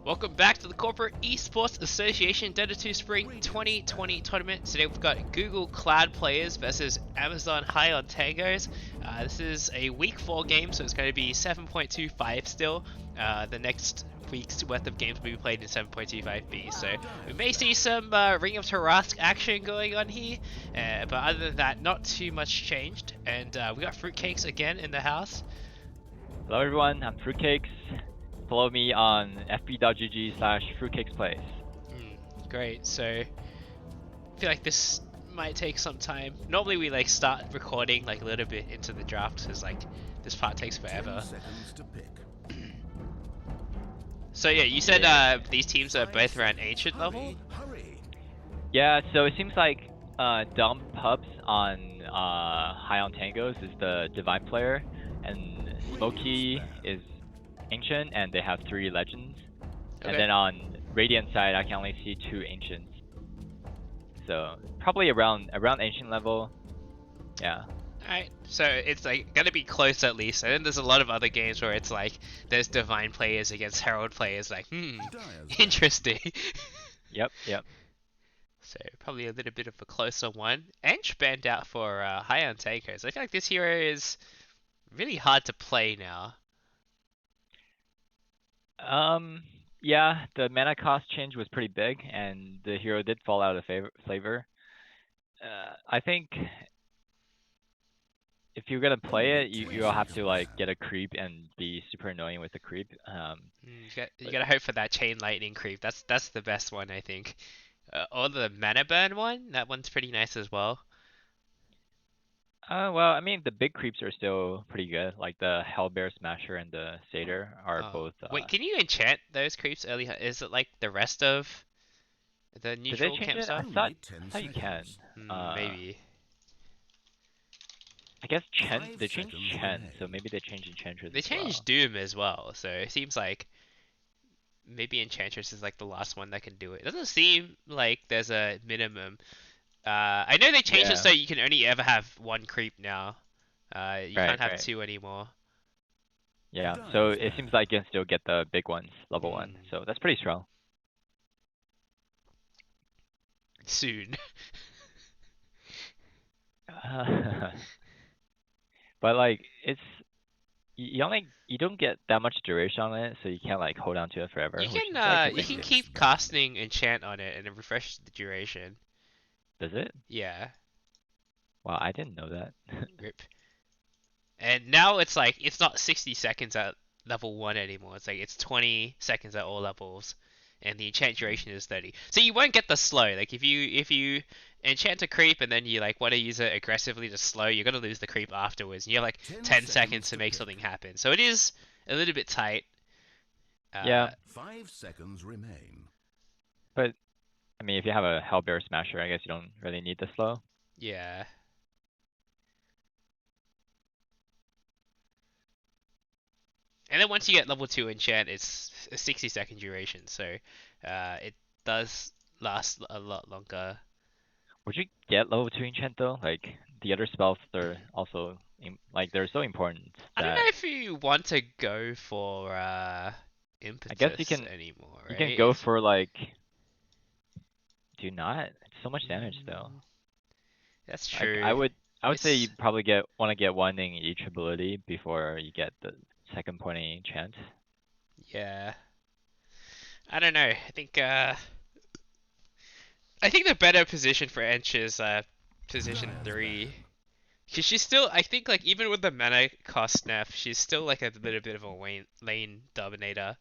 Welcome back to the Corporate Esports Association Dota 2 Spring 2020 tournament. Today we've got Google Cloud players versus Amazon High on Tangoes. This is a week 4 game, so it's going to be 7.25 still. The next week's worth of games will be played in 7.25B, so we may see some Ring of Tarask action going on here, but other than that, not too much changed. And we got FruitCakeS again in the house. Hello everyone, I'm FruitCakeS. Follow me on fb.gg/fruitcakesplays. Great, so I feel like this might take some time. Normally we like start recording like a little bit into the draft because like this part takes forever. So yeah, you said these teams are both around ancient level? Yeah, so it seems like Dumb Pubs on High on Tangoes is the Divine player, and Smokey is Ancient, and they have 3 Legends. Okay. And then on Radiant side, I can only see 2 Ancients. So probably around Ancient level, yeah. Alright, so it's like gonna be close at least. And then there's a lot of other games where it's like there's Divine players against Herald players. Like, interesting. Yep. So probably a little bit of a closer one. Ench banned out for High on Takers. I feel like this hero is really hard to play now. Yeah, the mana cost change was pretty big, and the hero did fall out of flavor. I think if you're gonna play it, you'll have to like get a creep and be super annoying with the creep. You gotta hope for that chain lightning creep. That's the best one, I think. Or the mana burn one. That one's pretty nice as well. Well, I mean, the big creeps are still pretty good. Like the Hellbear Smasher and the Satyr are both. Wait, can you enchant those creeps early? Is it like the rest of the neutral camp stuff? I thought you can. Maybe. I guess they changed Chen, so maybe they changed Enchantress. They changed Doom as well, so it seems like maybe Enchantress is like the last one that can do it. It doesn't seem like there's a minimum. I know they changed it so you can only ever have 1 creep now. You can't have 2 anymore. Yeah, so it seems like you can still get the big ones, level 1. So that's pretty strong. Soon. But like you don't get that much duration on it, so you can't like hold on to it forever. You can keep casting enchant on it and it refreshes the duration. Does it? Yeah. Wow, I didn't know that. Rip. And now it's like it's not 60 seconds at level 1 anymore. It's like it's 20 seconds at all levels, and the enchant duration is 30. So you won't get the slow. Like if you enchant a creep and then you like want to use it aggressively to slow, you're gonna lose the creep afterwards. And you have like 10 seconds to make something happen. So it is a little bit tight. Yeah. 5 seconds remain. But I mean, if you have a Hellbear Smasher, I guess you don't really need the slow. Yeah. And then once you get level 2 enchant, it's a 60-second duration, so it does last a lot longer. Would you get level 2 enchant though? Like the other spells are also like they're so important. I don't know if you want to go for impetus I guess you can anymore. You can go for like. Do you not? It's so much damage though. That's true. Like, I would say you probably want to get 1 in each ability before you get the second pointing enchant. Yeah. I don't know. I think the better position for Ench is position 3. Cause she's still, I think like even with the mana cost nerf, she's still like a little bit of a lane dominator.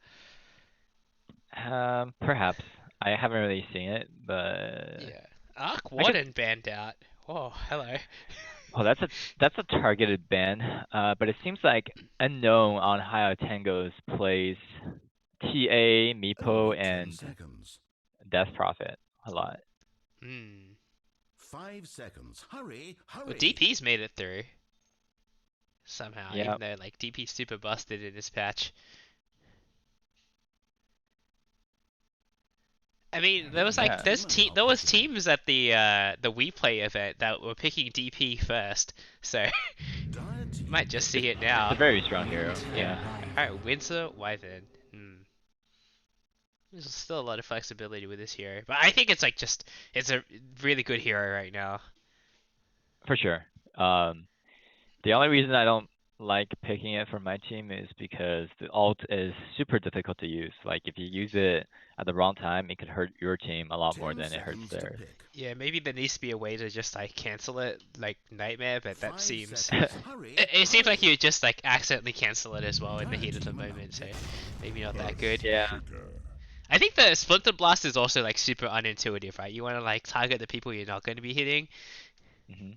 Perhaps. I haven't really seen it, but yeah. Arc Warden banned out. Oh, hello. Well, that's a targeted ban, but it seems like Unknown on High Tangos plays TA, Meepo, and Death Prophet a lot. 5 seconds. Hurry. Well, DP's made it through somehow, even though like DP's super busted in this patch. I mean, there was like there was teams at the WePlay event that were picking DP first, so you might just see it now. It's a very strong hero. Yeah. Alright, Windsor Wyvern. There's still a lot of flexibility with this hero, but I think it's like just it's a really good hero right now. For sure. The only reason I don't like picking it for my team is because the ult is super difficult to use. Like if you use it at the wrong time, it could hurt your team a lot more 10 than it hurts seconds to theirs. pick. Yeah, maybe there needs to be a way to just like cancel it, like Nightmare, but that 5 seems seconds. Hurry, it seems like hurry. you just like accidentally cancel it as well in the Dire heat of the team are now moment, so picking. maybe not that good. Yeah. I think the Splinter Blast is also like super unintuitive, right? You want to like target the people you're not going to be hitting. Hmm.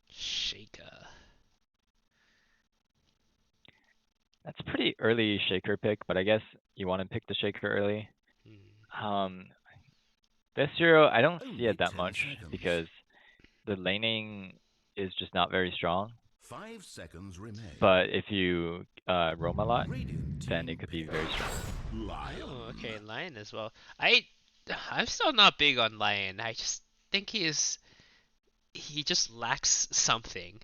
Shaker. That's a pretty early shaker pick, but I guess you want to pick the shaker early. Hmm. Um, this hero, I don't see Only it that 10 much seconds. because the laning is just not very strong. 5 seconds remain. But if you roam a lot, Radiant then it team could be pick. very strong. Oh, Lion. okay, Lion as well. I'm still not big on Lion. I just think he just lacks something.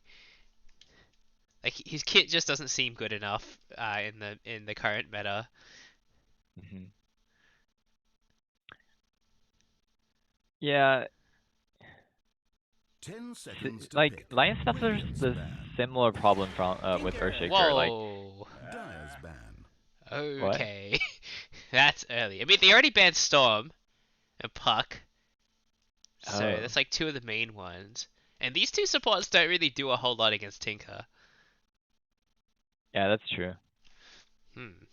Like his kit just doesn't seem good enough in the current meta. Hmm. Yeah, 10 seconds to like pick. Lion suffers Radiant's the ban. similar problem from with Tinker. Earthshaker. Like Whoa. Dire's ban. what? Okay. That's early. I mean, they already banned Storm and Puck, so Oh, that's like two of the main ones. And these two supports don't really do a whole lot against Tinker. yeah, that's true. Hmm.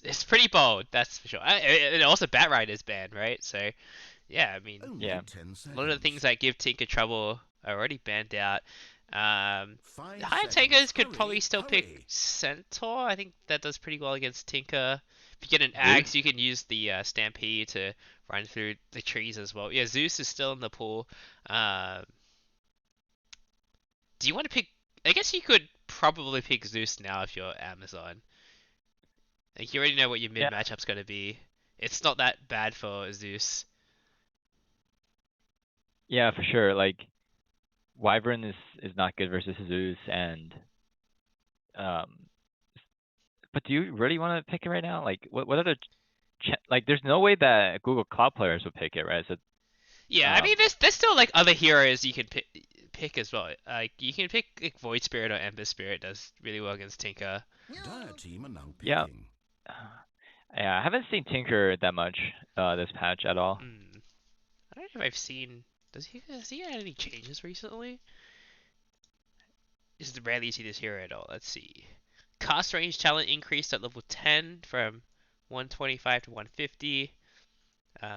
It's pretty bold, that's for sure. And also Batrider is banned, right? So yeah, I mean, Only Yeah, 10 a lot of the things seconds. that give Tinker trouble are already banned out. The 5 higher seconds. Tankers could probably Hurry, still pick hurry. Centaur. I think that does pretty well against Tinker. If you get an Zeus. Axe, you can use the Stampede to run through the trees as well. Yeah, Zeus is still in the pool. Um, do you want to pick? I guess you could probably pick Zeus now if you're Amazon. Like you already know what your mid Yeah, matchup's gonna be. It's not that bad for Zeus. yeah, for sure. Like Wyvern is not good versus Zeus, and um, but do you really want to pick it right now? Like what other like? There's no way that Google Cloud players would pick it, right? So Yeah, I mean, um, there's still like other heroes you can pick as well. Like you can pick like Void Spirit or Ember Spirit does really well against Tinker. Dire team are now yeah, picking. yeah, I haven't seen Tinker that much this patch at all. Hmm. I don't know if I've seen. Has he had any changes recently? Just rarely see this hero at all. Let's see. Cast range talent increased at level 10 from 125 to 150.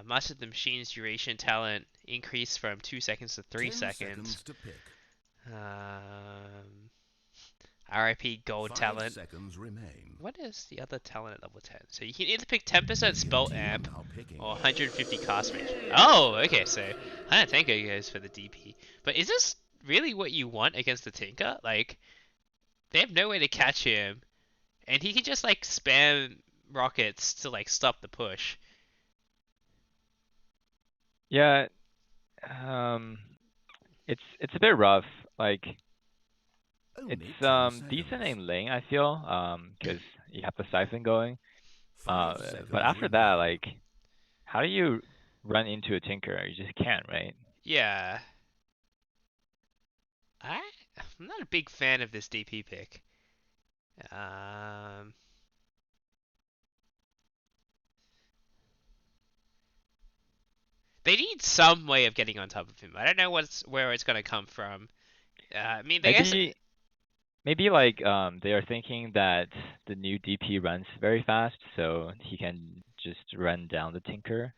Master the Machine's duration talent increased from 2 seconds to 3 10 seconds. seconds to pick. Um, RIP gold 5 talent. seconds remain. What is the other talent at level 10? So you can either pick 10% Radiant spell team are amp now picking. or 150 cast range. Oh, okay, so 100 Tinker goes for the DP. But is this really what you want against the Tinker? Like, they have no way to catch him, and he can just like spam rockets to like stop the push. Yeah, um, it's a bit rough. Like Only it's 10 decent seconds. in lane, I feel, because you have the siphon going. 5 But seconds after that, remain. like, how do you run into a tinker? You just can't, right? Yeah, I I'm not a big fan of this DP pick. Um, they need some way of getting on top of him. I don't know where it's gonna come from. I mean, I guess Maybe maybe like they are thinking that the new DP runs very fast, so he can just run down the tinker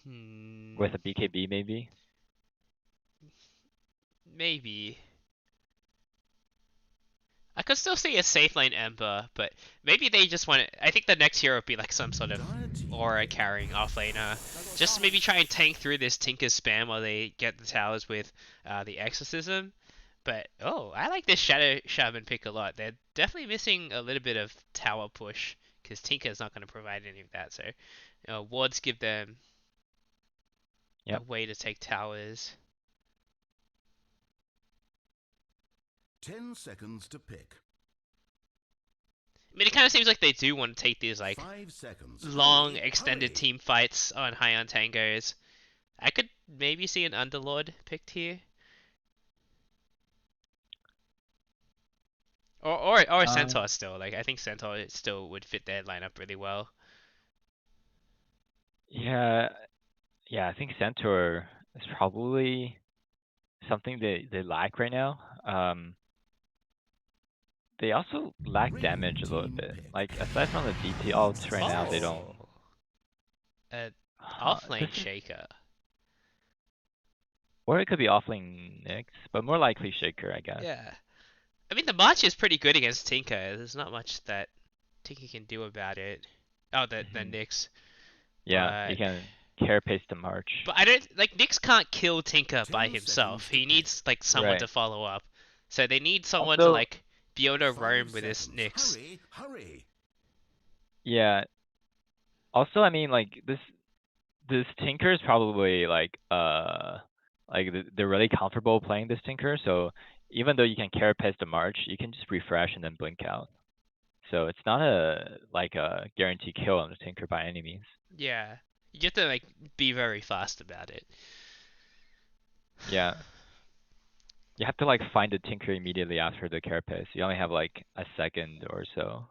hmm, with a BKB maybe. maybe. I could still see a safe lane Ember, but maybe they just want to. I think the next hero would be like some sort of Dire team aura pick. carrying offlaner. Just to maybe try and tank through this Tinker spam while they get the towers with the Exorcism. But oh, I like this Shadow Shaman pick a lot. They're definitely missing a little bit of tower push because Tinker's not going to provide any of that. So wards give them a Yep. way to take towers. 10 seconds to pick. mean, it kind of seems like they do want to take these like 5 seconds. long, Hurry, extended hurry. team fights on High on Tangos. I could maybe see an Underlord picked here, or a Centaur still. Like I think Centaur still would fit their lineup really well. Yeah, I think Centaur is probably something they lack right now. They also lack damage a little Team bit. pick. Like aside from the DP ults right now, they don't. Oh, an This offlane is, Shaker. or it could be offlane Nyx, but more likely Shaker, I guess. Yeah. I mean, the March is pretty good against Tinker. There's not much that Tinker can do about it. Oh, the Hmm. Nyx. Yeah, you But can carapace the March. I don't like Nyx can't kill Tinker by 10 himself. seconds to He needs pick. like someone Right. to follow up. So they need someone to Also, like be able to 5 roam with this seconds. Nyx. Hurry, hurry. yeah. Also, I mean, like this Tinker is probably like they're really comfortable playing this Tinker. So even though you can carapace the March, you can just refresh and then blink out. So it's not a guaranteed kill on the Tinker by any means. Yeah. You have to like be very fast about it. Yeah. You have to like find the Tinker immediately after the carapace. You only have like a second or so.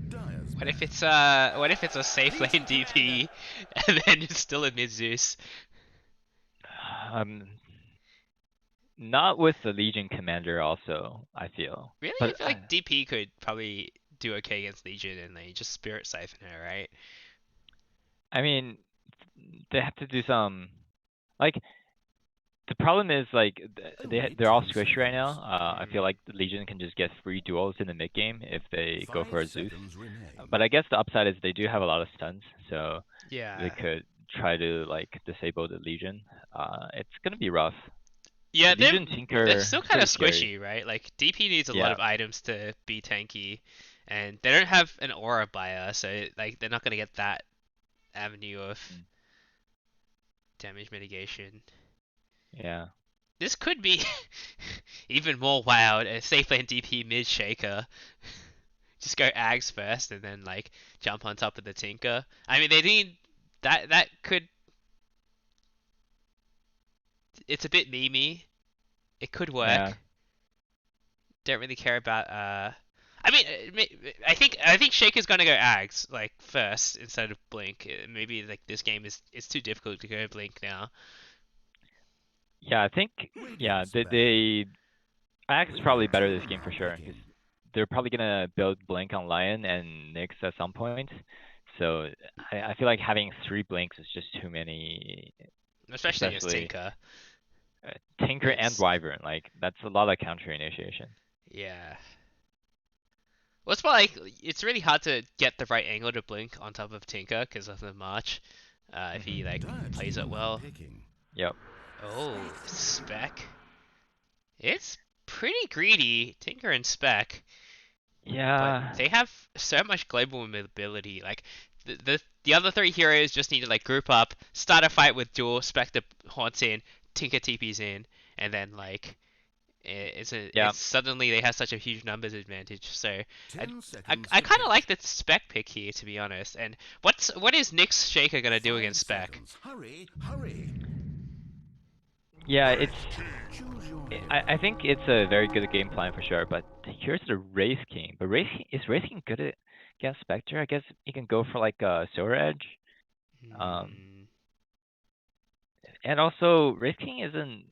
Dyer's What if it's a safe lane DP and then it's still a mid Zeus? Um, not with the Legion Commander also, I feel. Really? I But feel like DP could probably do okay against Legion and they just Spirit Siphon her, right? I mean, they have to do some like the problem is like Only they're all 10 squishy right now. seconds. I feel like the Legion can just get free duels in the mid game if they go 5 for a Zeus. seconds remain. But I guess the upside is they do have a lot of stuns, so they Yeah. could try to like disable the Legion. It's gonna be rough. Yeah, Legion they're Tinker still is kind of pretty scary. squishy, right? Like DP needs a lot Yeah. of items to be tanky, and they don't have an aura buyer, so like they're not gonna get that avenue of Mm. damage mitigation. Yeah. This could be even more wild. A safe lane DP mid shaker. Just go Ags first and then like jump on top of the Tinker. I mean they need that could it's a bit memey. It could Yeah. work. Don't really care about I mean I think Shaker's gonna go Ags like first instead of Blink. Maybe like this game is it's too difficult to go Blink now. Yeah, I think yeah, Radiant's they Axe is probably better this game for now sure because picking. they're probably gonna build Blink on Lion and Nyx at some point. So I feel like having 3 blinks is just too many, Especially against especially Tinker. Tinker and It's Wyvern. Like that's a lot of counter initiation. yeah. Well, it's more like it's really hard to get the right angle to blink on top of Tinker because of the march. If he like Dire plays team it are now well. picking. Yep. Oh, Spec. It's pretty greedy, Tinker and Spec, but Yeah. they have so much global mobility. Like the other three heroes just need to like group up, start a fight with Duel, Spectre haunts in, Tinker TP's in, and then like Yeah. it's suddenly they have such a huge numbers advantage. So I 10 seconds I to kind of like pick. the Spec pick here to be honest. And what is Nick's Shaker gonna do 5 against Spec? seconds. Hurry, hurry. Yeah. It's. Choose your hero. I think it's a very good game plan for sure. But here's the Wraith King. But Wraith King good against Spectre? I guess he can go for like a Silver Edge. Um. Hmm. And also, Wraith King isn't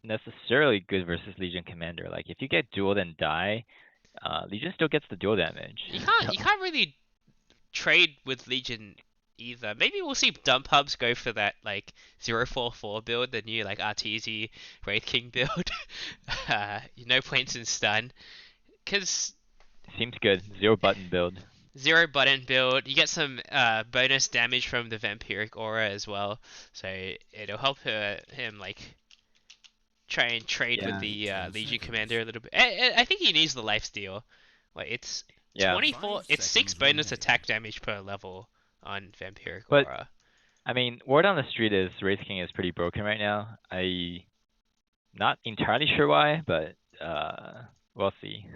necessarily good versus Legion Commander. Like if you get dueled and die, Legion still gets the duel damage. You can't really trade with Legion either. Maybe we'll see dump hubs go for that like 044 build, the new like RTZ Wraith King build. No points in stun. Cause Seems good. 0 button build. zero button build, you get some bonus damage from the vampiric aura as well, so it'll help him like try and trade with Yeah. the 10 Legion seconds. Commander a little bit. I think he needs the lifesteal. Like it's Yeah. 24, 5 it's 6 seconds bonus remain. attack damage per level on vampiric But aura. I mean, word on the street is Wraith King is pretty broken right now. Not entirely sure why, but we'll see.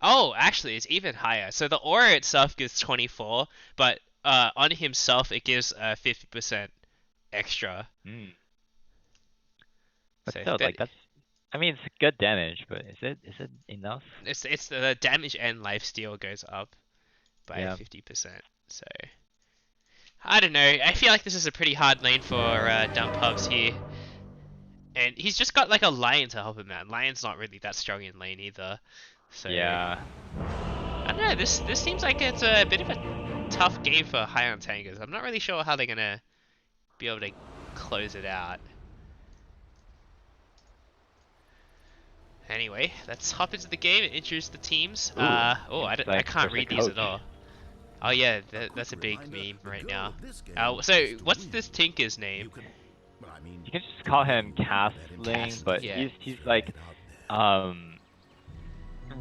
Oh, actually, it's even higher. So the aura itself gives 24, but on himself it gives 50% extra. Hmm. But So still, that, like that's. I mean, it's good damage, but is it enough? it's the damage and lifesteal goes up by Yeah. 50%. So I don't know. I feel like this is a pretty hard lane for dumb pubs here. And he's just got like a lion to help him out. Lion's not really that strong in lane either. So Yeah. I don't know. This seems like it's a bit of a tough game for high on Tangoes. I'm not really sure how they're gonna be able to close it out. Anyway, let's hop into the game and introduce the teams. Ooh, I seems like can't there's a read these at coach. all. Oh yeah, that's a big meme right now. So what's this Tinker's name? You can just call him Castling, but yeah. he's like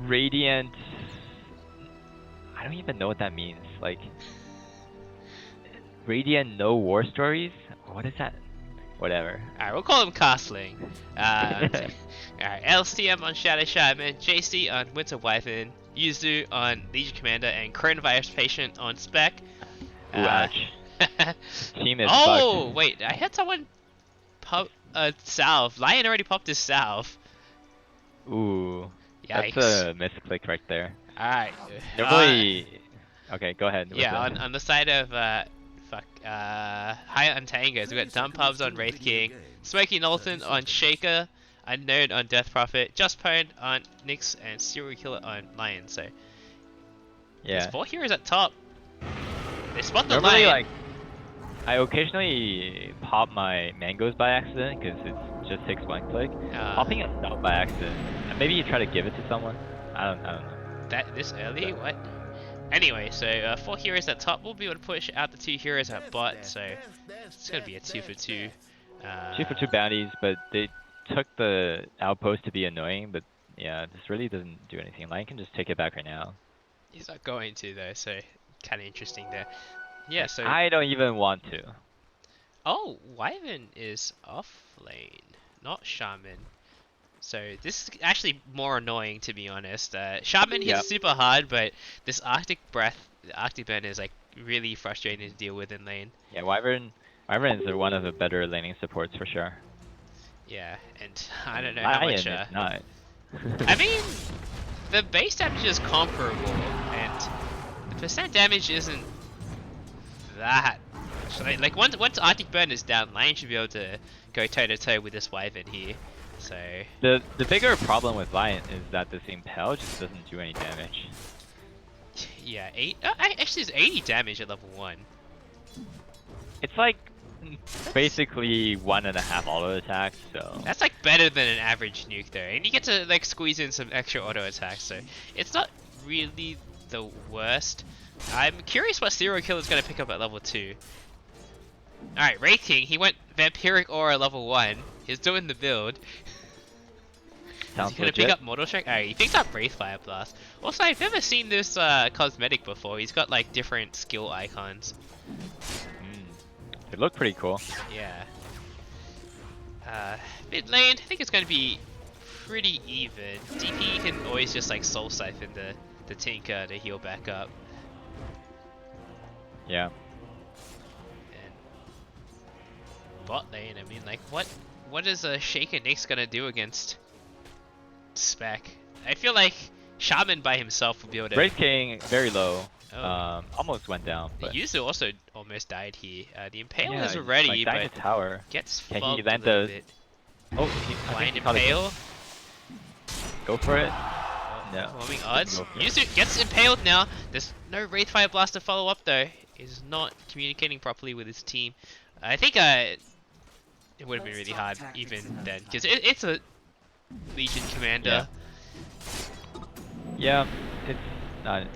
Radiant. I don't even know what that means. Like Radiant no war stories? What is that? Whatever. Alright, we'll call him Castling. Alright, LCM on Shadow Shaman, JC on Winter Wyvern, Yuzu on Legion Commander, and Coronavirus Patient on Spec. Ooh, ouch. Team is Oh, fucked. wait, I had someone pop salve. Lion already popped his salve. Ooh. Yikes. That's a misclick right there. Alright. Normally... okay, go ahead. Yeah, on the side of High on Tangoes, we got Dumb Pubs on Wraith King, Smoky Knowlton on Shaker, Unknown on Death Prophet, Just Pwned on Nyx, and Serial Killer on Lion. So there's Yeah. 4 heroes at top. They spot the Normally, Lion. like, I occasionally pop my mangoes by accident because it just takes one click. Popping it out by accident. Maybe you try to give it to someone. I don't know. That this early? What? Anyway, so 4 heroes at top. We'll be able to push out the 2 heroes at bot. So it's gonna be a 2 for 2. 2 for 2 bounties, but they took the outpost to be annoying. But yeah, this really doesn't do anything. Lion can just take it back right now. He's not going to though, so kind of interesting there. Yeah, so I don't even want to. oh, Wyvern is off lane, not Shaman. So this is actually more annoying to be honest. Shaman hits super hard, but this Arctic Breath, the Arctic Burn is like really frustrating to deal with in lane. Yeah, Wyverns are one of the better laning supports for sure. Yeah, and I don't know how much. Lion is not. I mean, the base damage is comparable, and the percent damage isn't that much. Like once Arctic Burn is down, Lion should be able to go toe to toe with this Wyvern here. So the bigger problem with Lion is that this Impel just doesn't do any damage. yeah, actually it's 80 damage at level 1. It's like basically 1.5 auto attacks, so That's like better than an average nuke though, and you get to like squeeze in some extra auto attacks, so it's not really the worst. I'm curious what Serial Killer is going to pick up at level 2. Alright, Wraith King, he went Vampiric Aura level 1. He's doing the build. sounds He's going to legit. pick up Mortal Strike. Alright, he picked up Wraith Fire Blast. Also, I've never seen this cosmetic before. He's got like different skill icons. They look pretty cool. Yeah. Mid lane, I think it's going to be pretty even. DP can always just like Soul Siphon the Tinker to heal back up. Yeah. And bot lane, I mean, like, what is a Shaker Nyx gonna do against Spec? I feel like Shaman by himself will be able to. Wraith King very low. Oh. Almost went down. The But Yuzu also almost died here. The Impale yeah, is he's, ready, like, but dying to tower. gets Can he fogged a land little the- bit. Oh, I think Blind he caught it. Impale. Go for it. No. Overwhelming odds. Go for it. Yuzu gets impaled now. There's no Wraith Fire Blast to follow up though. He's not communicating properly with his team. I think it would have been really hard even then, because it's a Legion commander. Yeah, it's not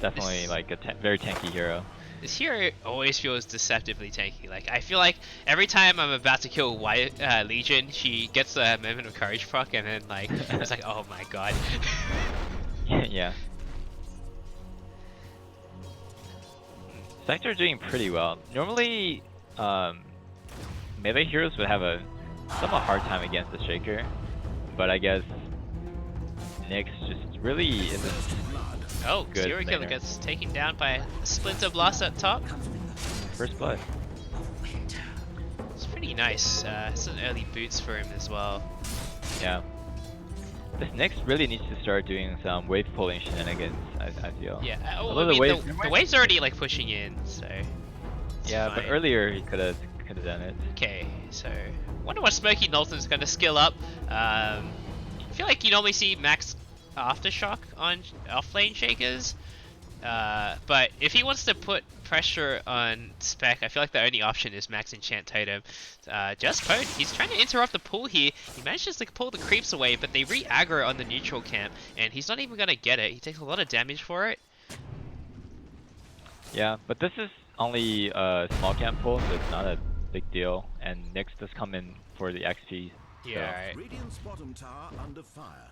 definitely This- like a very tanky hero. This hero always feels deceptively tanky. Like, I feel like every time I'm about to kill Legion, she gets a moment of courage proc, and then like it's like, oh my god. Yeah. Sector doing pretty well. Normally, melee heroes would have a somewhat hard time against the Shaker, but I guess Nyx just really isn't. Oh, Good Serial Killer laner. gets taken down by a Splinter Blast up top. First blood. It's pretty nice. Some early boots for him as well. Yeah. This Nyx really needs to start doing some wave pulling shenanigans, I feel. Yeah, Although I mean, wave- the wave's already like pushing in, so. it's Yeah, but fine. earlier he could have done it. Okay, so wonder what Smokey Knowlton's gonna skill up. I feel like you normally see max aftershock on offlane shakers, but if he wants to put pressure on Spec, I feel like the only option is max enchant totem. Just Code, he's trying to interrupt the pull here. He manages to pull the creeps away, but they re-aggro on the neutral camp, and he's not even gonna get it. He takes a lot of damage for it. Yeah, but this is only a small camp pull, so it's not a big deal. And Nyx does come in for the XP. Yeah, alright. Radiant's bottom tower under fire.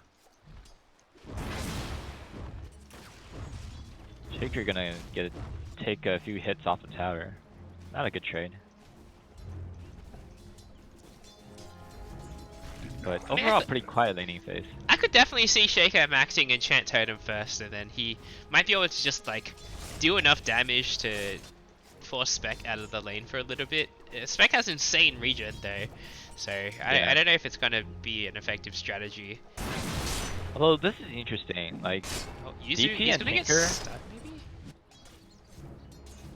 Shaker gonna take a few hits off the tower. Not a good trade. But I mean, overall, pretty quiet laning phase. I could definitely see Shaker maxing Enchant Totem first, and then he might be able to just like do enough damage to force Spec out of the lane for a little bit. Spec has insane regen though, so I don't know if it's gonna be an effective strategy. Although this is interesting, like Oh, Yuzu, DP he's and gonna get Tinker? stuck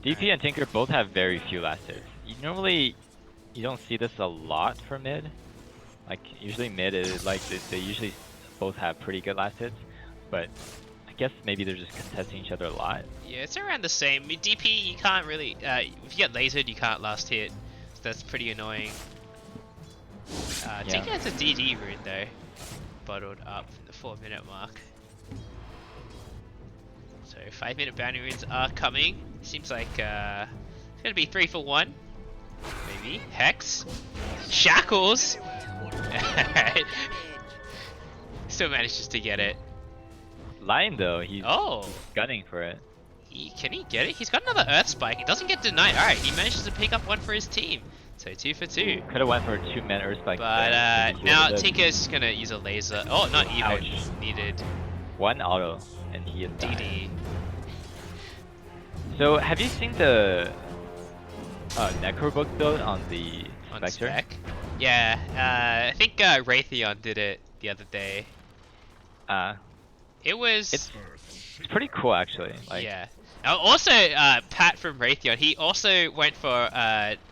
maybe? DP and Tinker both have very few last hits. Normally, you don't see this a lot for mid. Like usually mid is like they usually both have pretty good last hits, but I guess maybe they're just contesting each other a lot. Yeah, it's around the same. I mean, DP, you can't really, if you get lasered, you can't last hit, so that's pretty annoying. Tinker has a DD rune though, bottled up in the 4-minute mark. So 5-minute bounty runes are coming. Seems like it's gonna be 3 for 1, maybe. Hex, Shackles. Alright. Still manages to get it. Lion though, he's Oh, gunning for it. can he get it? He's got another Earth Spike. He doesn't get denied. Alright, he manages to pick up one for his team. So 2 for 2. Could have went for a 2-man Earth Spike. But now Tinker's just gonna use a laser. Oh, not even Ouch. needed. One auto, and he is died. DD. So have you seen the Necro book build on the On Spectre? Spec? Yeah, I think Raytheon did it the other day. It was... It's pretty cool actually. Like, yeah. Also, Pat from Raytheon, he also went for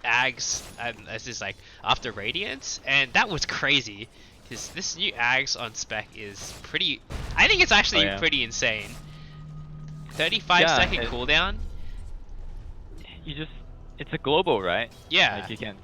Ags as his like after Radiance, and that was crazy. Because this new Ags on Spec is pretty... I think it's actually pretty insane. 35-second cooldown. it's a global, right? Yeah. Like you can.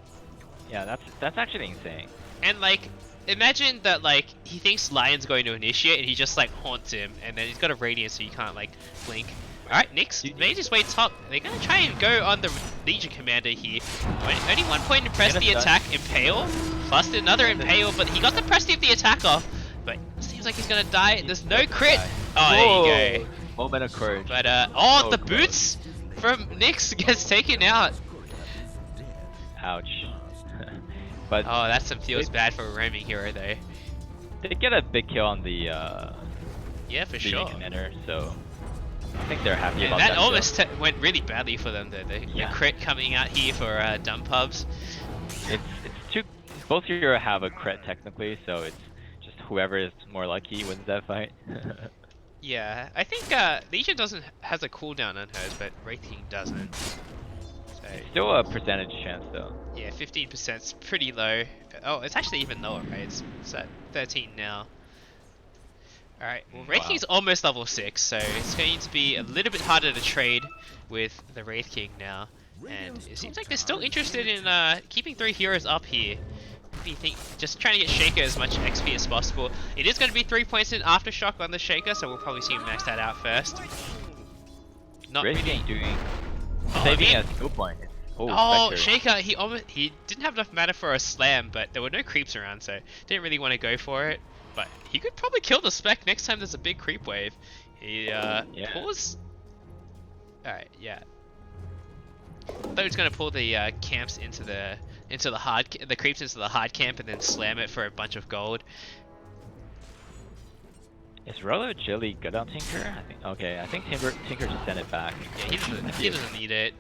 Yeah, that's actually insane. And like, imagine that like he thinks Lion's going to initiate, and he just like haunts him, and then he's got a radiance, so you can't like blink. All right, Nyx made his way top. They're gonna try and go on the Legion Commander here. Only 1 point to press the attack. Impale, plus another Impale, but he got the press of the attack off. But it seems like he's gonna die. There's no crit. Oh, there you go. Moment of courage. But oh, the boots from Nyx gets taken out. Ouch. But Oh, that feels bad for a roaming hero though. they get a big kill on the Yeah, for Legion sure. Commander, so I think they're happy Yeah, about that that. almost went really badly for them though. The Yeah. crit coming out here for dumb pubs. It's two. Both heroes have a crit technically, so it's just whoever is more lucky wins that fight. Yeah, I think Legion has a cooldown on hers, but Wraithing doesn't. So Still a percentage chance though. yeah, 15% is pretty low. Oh, it's actually even lower, right? It's at 13 now. Alright, well Wraithing's almost level 6, so it's going to be a little bit harder to trade with the Wraith King now. And it seems like they're still interested in keeping 3 heroes up here. Maybe just trying to get Shaker as much XP as possible. It is going to be 3 points in Aftershock on the Shaker, so we'll probably see him max that out first. Not Wraith really. King doing Oh, saving man. a skill point. Oh, Spectre. Shaker, he didn't have enough mana for a slam, but there were no creeps around, so didn't really want to go for it. But he could probably kill the Spec next time there's a big creep wave. He pulls. Alright, yeah. I thought he was gonna pull the camps into the creeps into the hard camp and then slam it for a bunch of gold. Is Rolo Chili good on Tinker? I think. Okay, I think Tinker just sent it back. Yeah, he doesn't need it.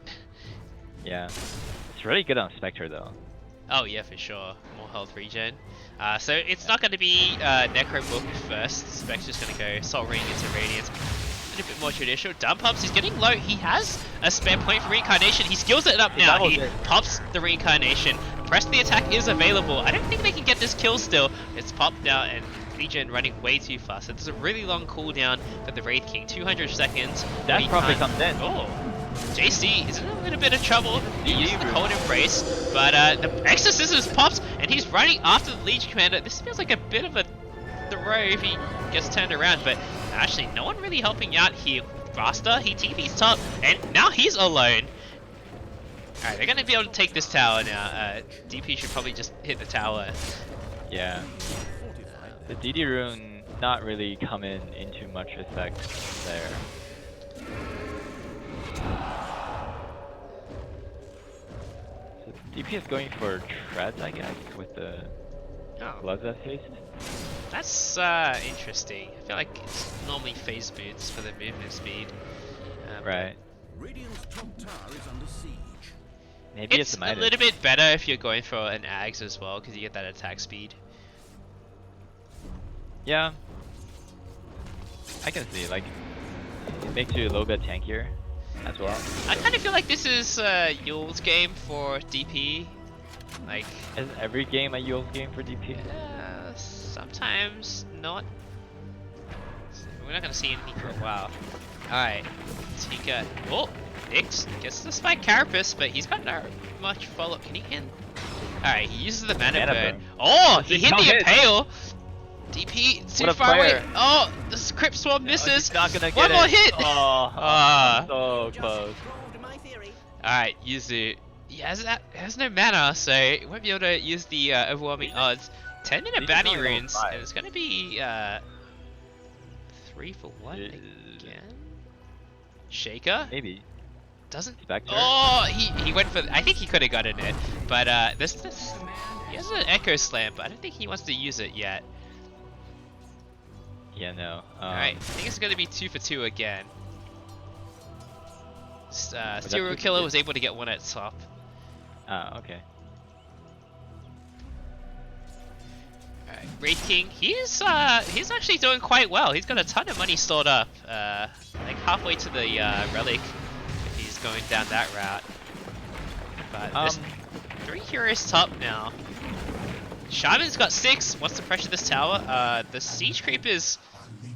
Yeah, it's really good on Spectre though. Oh yeah, for sure. More health regen. So it's not going to be Necro Book first. Spec's just going to go Soul Ring into Radiance. A bit more traditional. Dump Pumps, he's getting low. He has a spare point for Reincarnation. He skills it up now. He pops the Reincarnation. Press the attack is available. I don't think they can get this kill still. It's popped now and regen running way too fast. It's a really long cooldown for the Wraith King. 200 seconds. That probably comes in. Oh. JC is in a little bit of trouble. He used the Cold Embrace, but the Exorcism pops, and he's running after the Legion Commander. This feels like a bit of a throw if he gets turned around, but actually no one really helping out here. Rasta, he TP's top, and now he's alone. Alright, they're going to be able to take this tower now. DP should probably just hit the tower. Yeah. The DD rune not really coming into much effect there. So DP is going for treads, I guess, with the Bloodbath haste. That's interesting. I feel like it's normally phase boots for the movement speed. Right. Radiant's top tower is under siege. Maybe It's it's a little bit better if you're going for an Ags as well, because you get that attack speed. Yeah. I can see, like, it makes you a little bit tankier as well. I kind of feel like this is Yule's game for DP. Like, Is every game a Yule's game for DP? sometimes not. We're not gonna see anything for a while. Alright, Tinker. Oh, Nyx gets the spike Carapace, but he's got not much follow-up. Can he hit? Alright, he uses the mana burn. Oh, he hit the Impale! DP, too far away. Oh, this Crypt Swarm misses. Not gonna get One more hit! Oh, so close. Alright, Yuzu. He has no mana, so he won't be able to use the overwhelming odds. 10-minute bounty runes, and it's gonna be 3 for 1 again. Shaker? Maybe. Doesn't. Spectre? Oh, he went for. I think he could have gotten it, but this he has an Echo Slam, but I don't think he wants to use it yet. Yeah, no. Alright, I think it's gonna be 2 for 2 again. Serial Killer was able to get one at top. Okay. Alright, Wraith King, he's actually doing quite well. He's got a ton of money stored up, like halfway to the relic if he's going down that route. But there's 3 heroes top now. Shaman's got 6, wants to pressure this tower. The Siege Creep is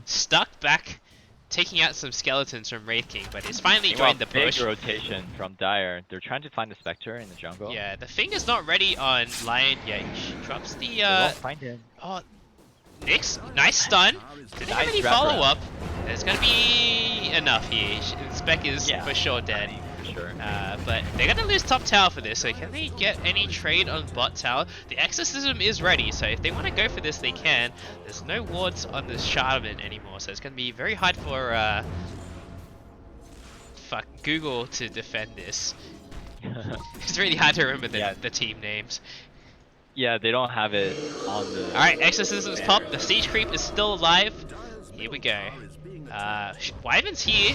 stuck back, taking out some skeletons from Wraith King, but he's finally joined the push. Big rotation from Dire. They're trying to find the Spectre in the jungle. Yeah, the Finger's not ready on Lion yet. He drops the They won't find him. oh, Nyx, nice stun. Didn't have any follow up. It's gonna be enough here. Spec is for sure dead. For sure. But they're gonna lose top tower for this, so can they get any trade on bot tower? The Exorcism is ready, so if they want to go for this, they can. There's no wards on the Shaman anymore, so it's gonna be very hard for Google to defend this. It's really hard to remember the team names. Yeah, they don't have it on the... Alright, Exorcism's pop, the Siege Creep is still alive. Here we go. Wyvern's here.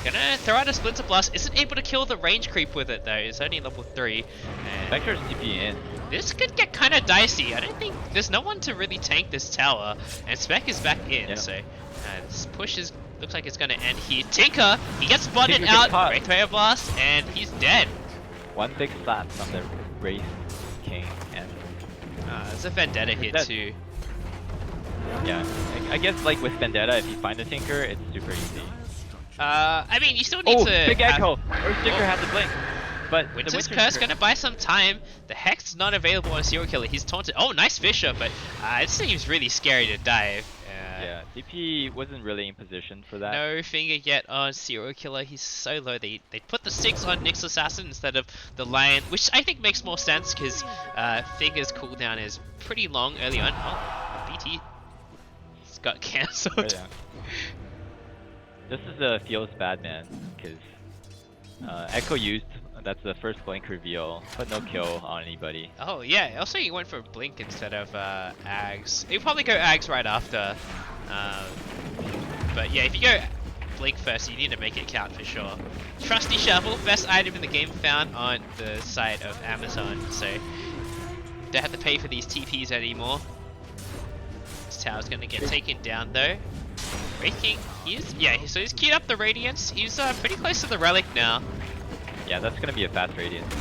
Gonna throw out a Splinter Blast. Isn't able to kill the range creep with it though. It's only level 3. And Spectre's TP in. this could get kind of dicey. I don't think there's no one to really tank this tower, and Spec is back in. So this push looks like it's gonna end here. Tinker, he gets spotted out. Wraithwave Blast, and he's dead. One big slap from the Wraith King, and there's a Vendetta here too. Yeah, I guess like with Vendetta, if you find a Tinker, it's super easy. I mean, you still need to. Big echo! Earth Tinker has a blink, but Winter's Curse gonna buy some time. The Hex not available on Serial Killer. He's taunted. Oh, nice Fisher, but it seems really scary to dive. Yeah, DP wasn't really in position for that. No finger yet on Serial Killer. He's so low. They put the 6 on Nyx Assassin instead of the Lion, which I think makes more sense because Finger's cooldown is pretty long early on. Oh, BT got cancelled. Yeah. This feels bad, man, because Echo used, that's the first blink reveal, but no kill on anybody. Oh yeah, also he went for Blink instead of Ags. He'll probably go Ags right after. But yeah, if you go Blink first, you need to make it count for sure. Trusty Shovel, best item in the game found on the site of Amazon, so don't have to pay for these TPs anymore. This tower's gonna get taken down though. Wraith King, so he's queued up the Radiance. He's pretty close to the Relic now. Yeah, that's gonna be a fast Radiance.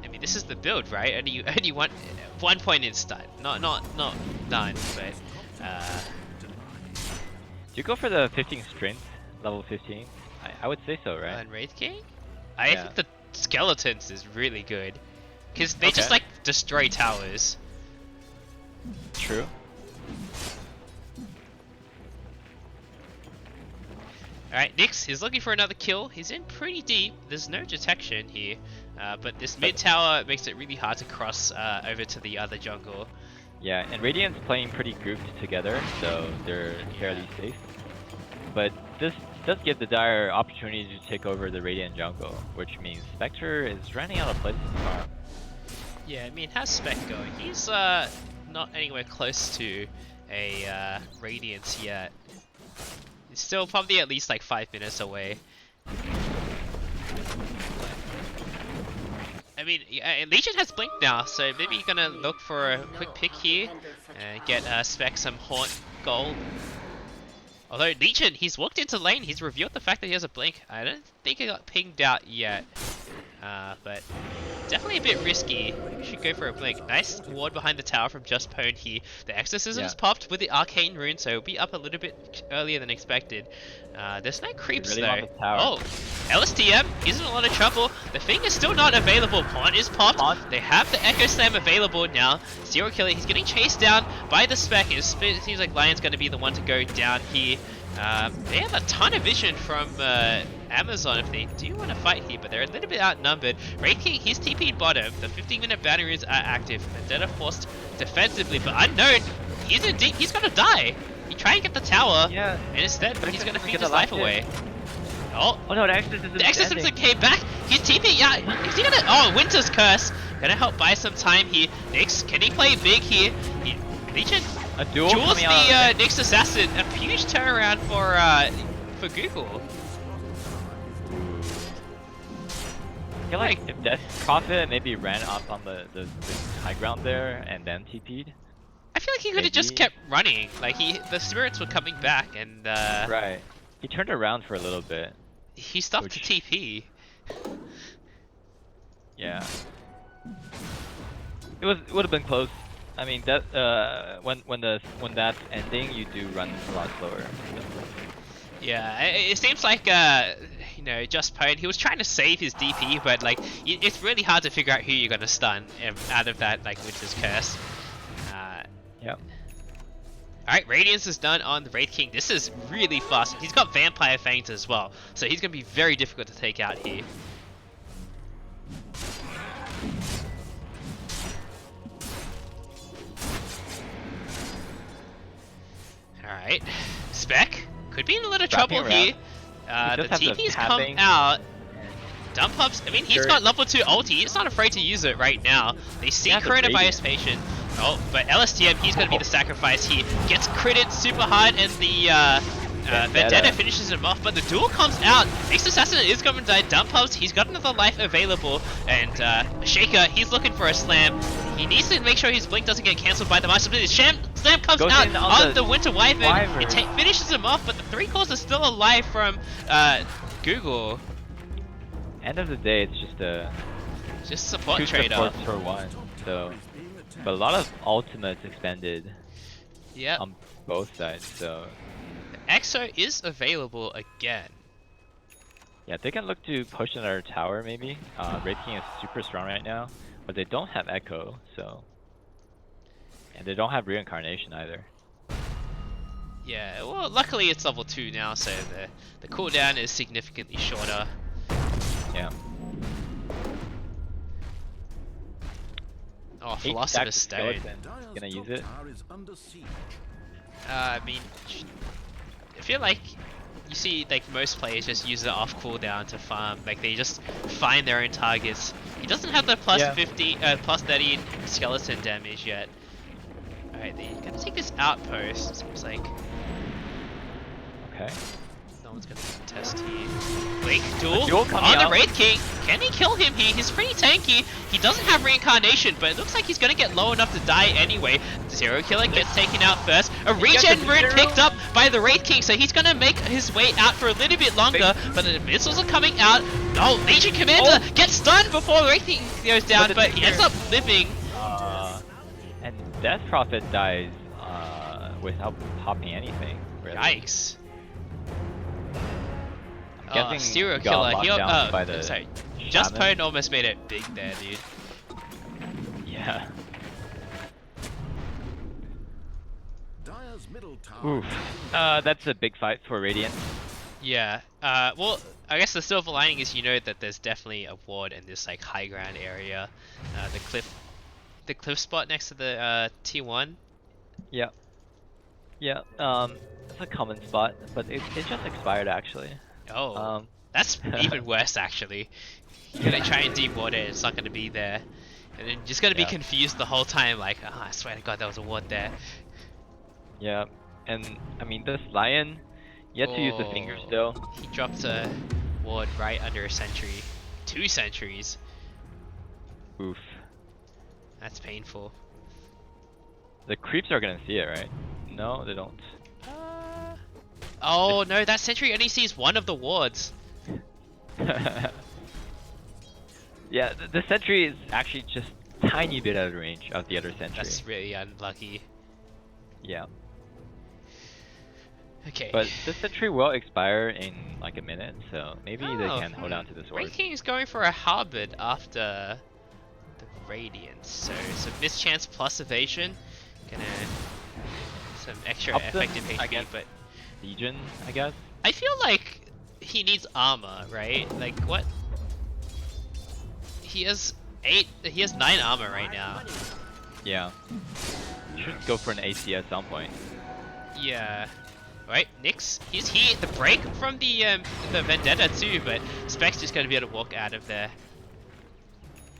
I mean, this is the build, right? Only one point in stun, not done, but. Do you go for the 15 strength, level 15? I would say so, right? On Wraith King? I think the Skeletons is really good. Because they just like destroy towers. True. Alright, Nyx, he's looking for another kill. He's in pretty deep. There's no detection here. But this mid tower makes it really hard to cross over to the other jungle. Yeah, and Radiant's playing pretty grouped together, so they're fairly safe. But this does give the Dire opportunity to take over the Radiant jungle, which means Spectre is running out of places to farm. Yeah, I mean, how's Spec going? He's not anywhere close to a Radiance yet. He's still probably at least like 5 minutes away. I mean, Legion has Blink now, so maybe you're gonna look for a quick pick here and get Spec some Haunt Gold. Although Legion, he's walked into lane, he's revealed the fact that he has a Blink. I don't think it got pinged out yet, but definitely a bit risky. We should go for a Blink. Nice ward behind the tower from Just Pwn here. The Exorcism's popped with the Arcane Rune, so it'll be up a little bit earlier than expected. There's no creeps really though. The Oh, LSTM, he's in a lot of trouble. The Thing is still not available. Pawn is popped. They have the Echo Slam available now. Zero Killer, he's getting chased down by the Spec. It seems like Lion's going to be the one to go down here. They have a ton of vision from Amazon if they do want to fight here, but they're a little bit outnumbered. Wraith King, he's TP'd bottom. The 15-minute batteries are active. Vendetta forced defensively, but Unknown, he's in deep. He's gonna die. He tried to get the tower, and instead, he's gonna feed his life away. Oh no, the Exorcism came back. He's TP. Yeah, is he gonna? Oh, Winter's Curse gonna help buy some time here. Nyx, can he play big here? Legion. A duel Jules the out. Nyx Assassin. A huge turnaround for Google. I feel like if Death Prophet maybe ran up on the high ground there and then TP'd. I feel like he could have just kept running. Like the spirits were coming back and right. He turned around for a little bit. He stopped the TP. Yeah. It would have been close. I mean that when that's ending, you do run a lot slower. Yeah, it seems like you know, Just Pwn, he was trying to save his DP, but like it's really hard to figure out who you're gonna stun out of that like Winter's Curse. Yep. Alright, Radiance is done on the Wraith King. This is really fast. He's got Vampire Fangs as well, so he's gonna be very difficult to take out here. Alright, Spec could be in a little trouble here. The TP's come out. Dump ups, I mean, he's got level 2 ulti. He's not afraid to use it right now. They see Coronavirus Patient. Oh, but LSTM, he's going to be the sacrifice. He gets critted super hard, and the Vendetta finishes him off. But the duel comes out. Nyx Assassin is going to die. Dump ups, he's got another life available. And Shaker, he's looking for a slam. He needs to make sure his blink doesn't get cancelled by the Master Blade. Slam comes out on the Winter Wyvern. It finishes him off, but the 3 cores are still alive from Google. End of the day, it's just a support trade-off for one. So, but a lot of ultimates expended. Yep. On both sides. So Exo is available again. Yeah, they can look to push another tower maybe. Wraith King is super strong right now, but they don't have Echo, so, and they don't have Reincarnation either. Yeah, well, luckily it's level 2 now, so the cooldown is significantly shorter. Yeah. Oh, Philosopher's Stone. Gonna use it. I mean, I feel like you see like most players just use it off cooldown to farm. Like they just find their own targets. He doesn't have the plus 50, plus 30 skeleton damage yet. Alright, they're gonna take this outpost. Seems like Okay. no one's gonna contest here. Blink, duel duel coming on the out. Wraith King. Can he kill him here? He's pretty tanky. He doesn't have reincarnation, but it looks like he's gonna get low enough to die anyway. Zero Killer gets taken out first. A regen rune picked up by the Wraith King, so he's gonna make his way out for a little bit longer, but the missiles are coming out. Oh, Legion Commander gets stunned before the Wraith King goes down, but he ends up living. And Death Prophet dies without popping anything. Really. Yikes. I'm guessing Serial he got Killer. locked He, down by the sorry. Just shaman. Pwn almost made it big there, dude. Yeah. Dire's middle tower. Oof. That's a big fight for Radiant. Yeah. Well, I guess the silver lining is you know that there's definitely a ward in this like high ground area. The cliff spot next to the T1. Yeah. Yeah. It's a common spot, but it just expired actually. Oh. That's even worse actually. You're gonna try and deep water, it's not gonna be there. And then you're just gonna be confused the whole time, like, oh, I swear to God, there was a ward there. Yeah. And I mean, this lion, yet to use the fingers though. He dropped a ward right under a sentry. 2 sentries. Oof. That's painful. The creeps are gonna see it, right? No, they don't. Oh no, that sentry only sees one of the wards. Yeah, the sentry is actually just tiny bit out of range of the other sentry. That's really unlucky. Yeah. Okay. But the sentry will expire in like a minute, so maybe they can hold on to this ward. Wraith King is going for a halberd after the Radiance, so some mischance plus evasion. Gonna some extra Up them, effective I HP, guess. but Legion, I guess. I feel like he needs armor, right? Like what? He has 9 armor right now. Yeah. You should go for an AC at some point. Yeah. Right, Nyx, he's here. The break from the Vendetta too, but Spec's just gonna be able to walk out of there.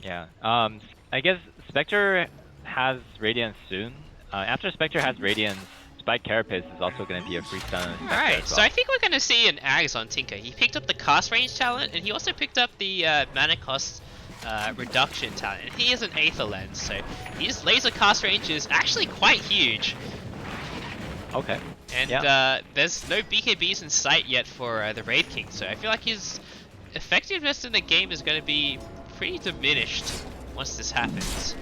Yeah. I guess Spectre has Radiance soon. After Spectre has Radiance, Spike Carapace is also going to be a free stun on Spectre Alright, as so well. I think we're gonna see an Ags on Tinker. He picked up the cast range talent, and he also picked up the mana cost reduction talent. And he is an Aether Lens, so his laser cast range is actually quite huge. Okay. And there's no BKBs in sight yet for the Wraith King, so I feel like his effectiveness in the game is going to be pretty diminished once this happens.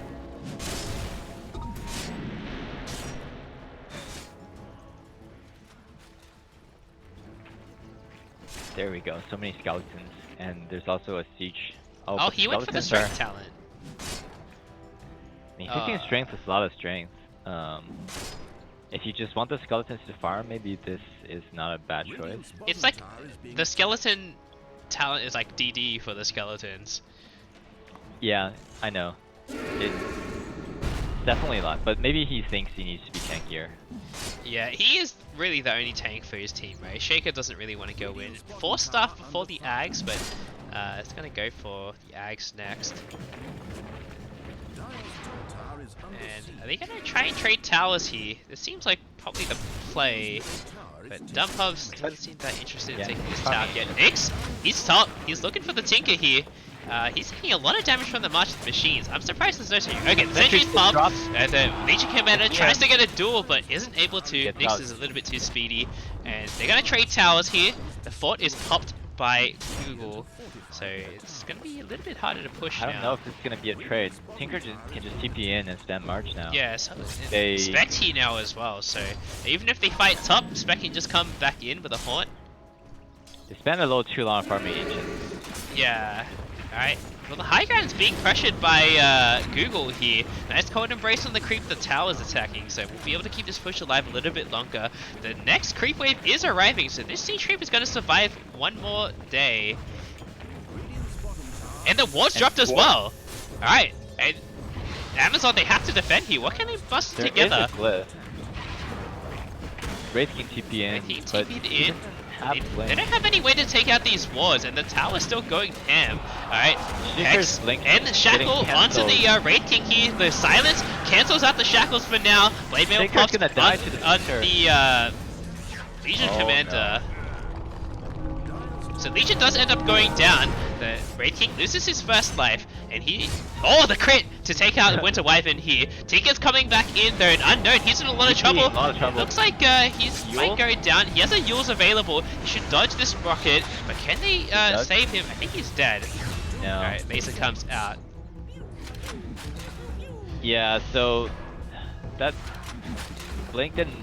There we go. So many skeletons, and there's also a siege. Oh, but he went for the skeletons strength talent. I mean, 15 strength is a lot of strength. If you just want the skeletons to farm, maybe this is not a bad choice. It's like the skeleton talent is like DD for the skeletons. Yeah, I know. It's definitely a lot, but maybe he thinks he needs to be tankier. Yeah, he is really the only tank for his team, right? Shaker doesn't really want to go in. 4 stuff before the Ags, but it's gonna go for the Ags next. And are they gonna try and trade towers here? This seems like probably the play. But Dumpubs doesn't seem that interested in taking this tower yet. Nyx, he's top. He's looking for the Tinker here. He's taking a lot of damage from the March of the Machines. I'm surprised there's no sentry. Okay, the sentry's pumped. The Legion Commander tries to get a duel, but isn't able to. Nyx is a little bit too speedy. And they're gonna trade towers here. The fort is popped by Google. So it's gonna be a little bit harder to push now. I don't know if it's gonna be a trade. Tinker can just TP in and spam March now. Yeah, so Spec here now as well, so even if they fight top, Spec can just come back in with a Haunt. They spent a little too long farming Ancient. Yeah, alright. Well, the high ground's being pressured by Google here. Nice cold embrace on the creep the tower's attacking, so we'll be able to keep this push alive a little bit longer. The next creep wave is arriving, so this siege creep is going to survive one more day. And the ward's dropped as well. Alright, and Amazon, they have to defend here. What can they bust together? There is a glyph. Wraith King TP in, He but TP'd he in. doesn't have They Blink. don't have any way to take out these wards, and the tower's still going ham. Alright, Shaker's Hex Blink and the Shackle getting onto the canceled. Raid King here. The silence cancels out the Shackles for now. Blade Mail Shaker's pops gonna die on, to the on center. the Legion Oh, Commander. So Legion does end up going down. The Raid King loses his first life, and he... Oh, the crit to take out Winter Wyvern here. Tinker's coming back in though, an unknown. He's in a lot of trouble. A lot of trouble. It looks like he's Yule? might go down. He has a Yule's available. He should dodge this rocket, but can they does. save him? I think he's dead. No. Alright, Mason comes out. Yeah, so that Blink didn't.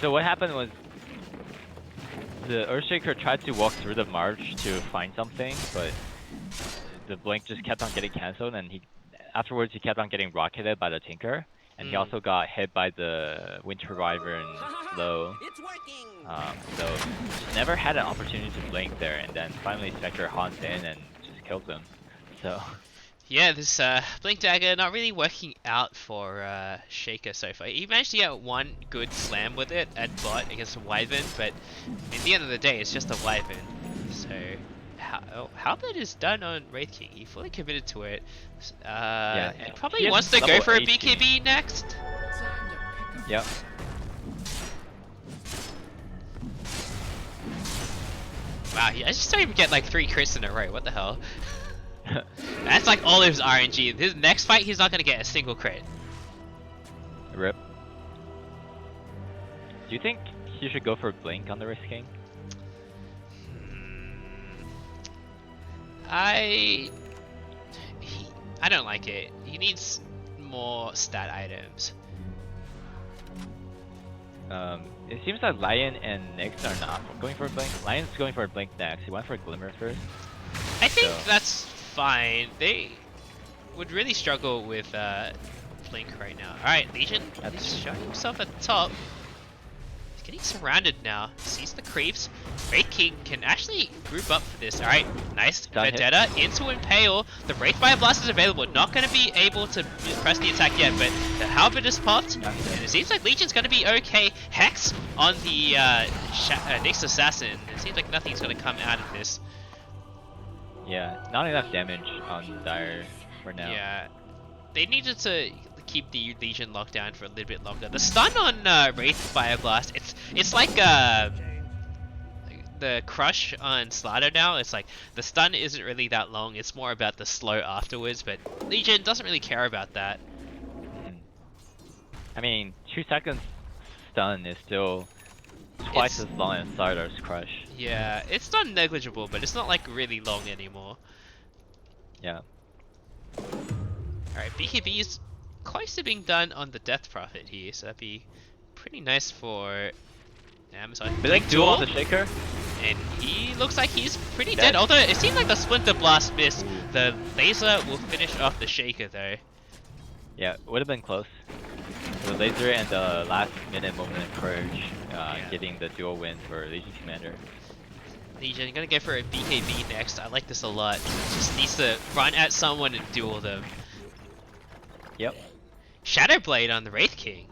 So what happened was the Earthshaker tried to walk through the march to find something, but the Blink just kept on getting cancelled, and afterwards he kept on getting rocketed by the Tinker, and he also got hit by the Winter Wyvern slow. It's working. So just never had an opportunity to Blink there, and then finally Spectre haunts in and just kills him. So. Yeah, this Blink Dagger not really working out for Shaker so far. He managed to get one good slam with it at bot against a Wyvern, but at the end of the day, it's just a Wyvern. So, how that is done on Wraith King. He fully committed to it. He probably He has wants to go level for a 18. BKB next. Yep. Wow, I just saw him get like 3 crits in a row. What the hell? That's like all of his RNG. His next fight, he's not gonna get a single crit. Rip. Do you think he should go for Blink on the Wraith King? I don't like it. He needs more stat items. It seems that Lion and Nyx are not going for Blink. Lion's going for Blink next. He went for Glimmer first. I think So- that's fine. They would really struggle with Blink right now. Alright, Legion, he's showing himself at the top. He's getting surrounded now. Sees the creeps. Wraith King can actually group up for this. Alright, nice. Done hit. Vendetta into Impale. The Wraith Fire Blast is available. Not going to be able to press the attack yet, but the Halberd is popped. And it seems like Legion's going to be okay. Hex on the Nyx Assassin. It seems like nothing's going to come out of this. Yeah, not enough damage on Dire for now. Yeah, they needed to keep the Legion locked down for a little bit longer. The stun on Wraith Fire Blast, it's like the crush on Slato now. It's like the stun isn't really that long. It's more about the slow afterwards. But Legion doesn't really care about that. I mean, 2 seconds stun is still twice as long as Sardar's crush. Yeah, it's not negligible, but it's not like really long anymore. Yeah. Alright, BKB is close to being done on the Death Prophet here, so that'd be pretty nice for Amazon. Blink duel on the Shaker. And he looks like he's pretty dead, although it seems like the Splinter Blast missed. The laser will finish off the Shaker though. Yeah, would have been close. The laser and the last minute moment of courage getting the dual win for Legion Commander. Legion, gonna go for a BKB next. I like this a lot. Just needs to run at someone and duel them. Yep. Shadow Blade on the Wraith King.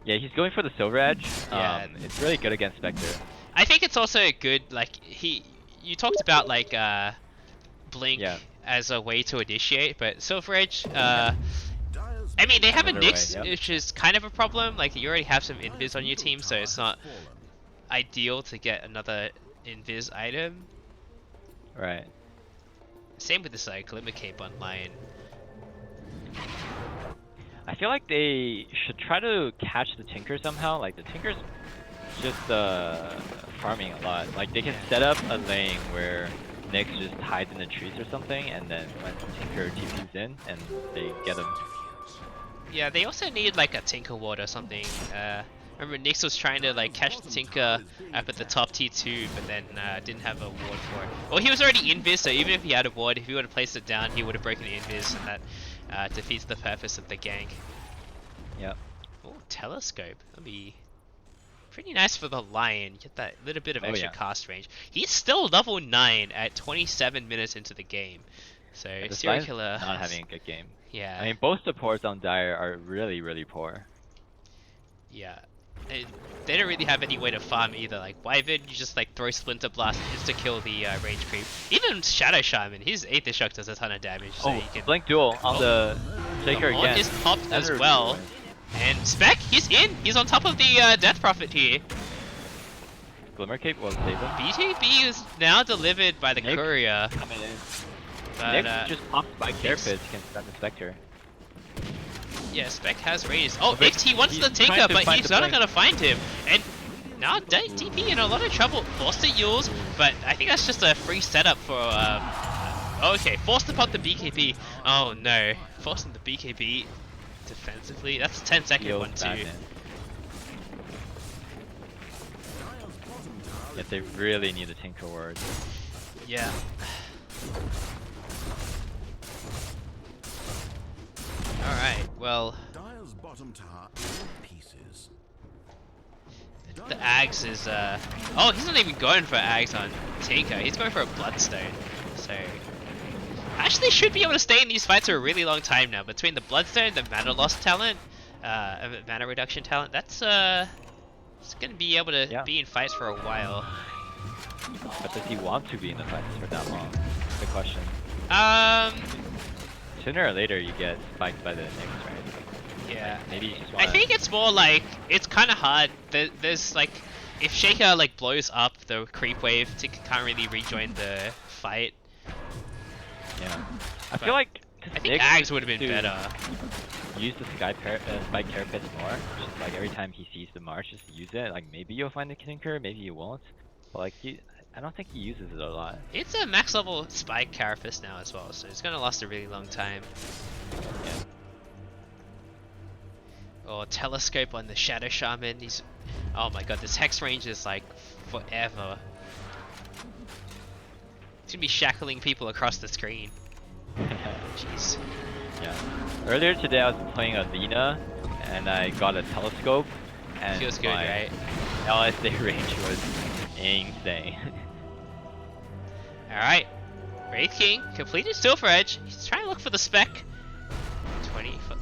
Yeah, he's going for the Silver Edge. Yeah. It's really good against Spectre. I think it's also good, like, you talked about, like, Blink as a way to initiate, but Silver Edge, I mean, they have a Another way, Nyx, yep. which is kind of a problem. Like, you already have some Invis on your team, so it's not ideal to get another Invis item. Right. Same with this, like, Glimmer Cape on Lion. I feel like they should try to catch the Tinker somehow. Like, the Tinker's just farming a lot. Like, they can set up a lane where Nyx just hides in the trees or something, and then when Tinker TP's in, and they get him. Yeah, they also need, like, a Tinker Ward or something. Remember, Nyx was trying to, like, catch the Tinker up at the top T2, but then didn't have a ward for it. Well, he was already Invis, so even if he had a ward, if he would have placed it down, he would have broken the Invis, and that defeats the purpose of the gank. Yep. Oh, Telescope. That'd be pretty nice for the Lion. Get that little bit of extra cast range. He's still level 9 at 27 minutes into the game. So, Serial Killer... not having a good game. Yeah. I mean, both supports on Dire are really, really poor. Yeah. they don't really have any way to farm either. Like Wyvern, you just like throw Splinter Blast just to kill the range creep. Even Shadow Shaman, his Aether Shock does a ton of damage. So you can... Blink Duel on the Shaker Horn again. is popped as Another well. point. And Spec, he's in! He's on top of the Death Prophet here. Glimmer Cape will save him. BTB is now delivered by the Nick courier. coming in. But, Nick just popped by Carapace against that Spectre. yeah, Spec has Radius. Oh, But he wants he's the Tinker, trying to but find he's the not blink. gonna find him. And now DP in a lot of trouble. Forced to Yules, but I think that's just a free setup for okay, forced to pop the BKB. Oh no, forcing the BKB defensively. That's a 10-second Heals one too. Batman. Yet they really need a Tinker Ward. Yeah. Alright, well, Dire's bottom tower in pieces. the Ags is oh, he's not even going for Ags on Tinker, he's going for a Bloodstone. So actually should be able to stay in these fights for a really long time now. Between the Bloodstone, the mana loss talent, mana reduction talent, that's it's gonna be able to be in fights for a while. But does he want to be in the fights for that long? That's the question. Sooner or later you get spiked by the Nyx, right? Yeah. Like, maybe you just I wanna... think it's more like it's kind of hard. There's like, if Shaker like blows up the creep wave, Tinker can't really rejoin the fight. Yeah. I feel like I think Ags would have been to better. use the spike Carapace more. Just like every time he sees the march, just use it. Like maybe you'll find the Tinker, maybe you won't. But like I don't think he uses it a lot. It's a max level spike carapace now as well, so it's gonna last a really long time. Yeah. Or telescope on the Shadow Shaman. He's, oh my god, this hex range is like forever. He's gonna be shackling people across the screen. Jeez. Yeah. Earlier today I was playing Athena and I got a telescope and Feels good, my right? LSA range was insane. Alright. Wraith King completed Silver Edge. He's trying to look for the spec.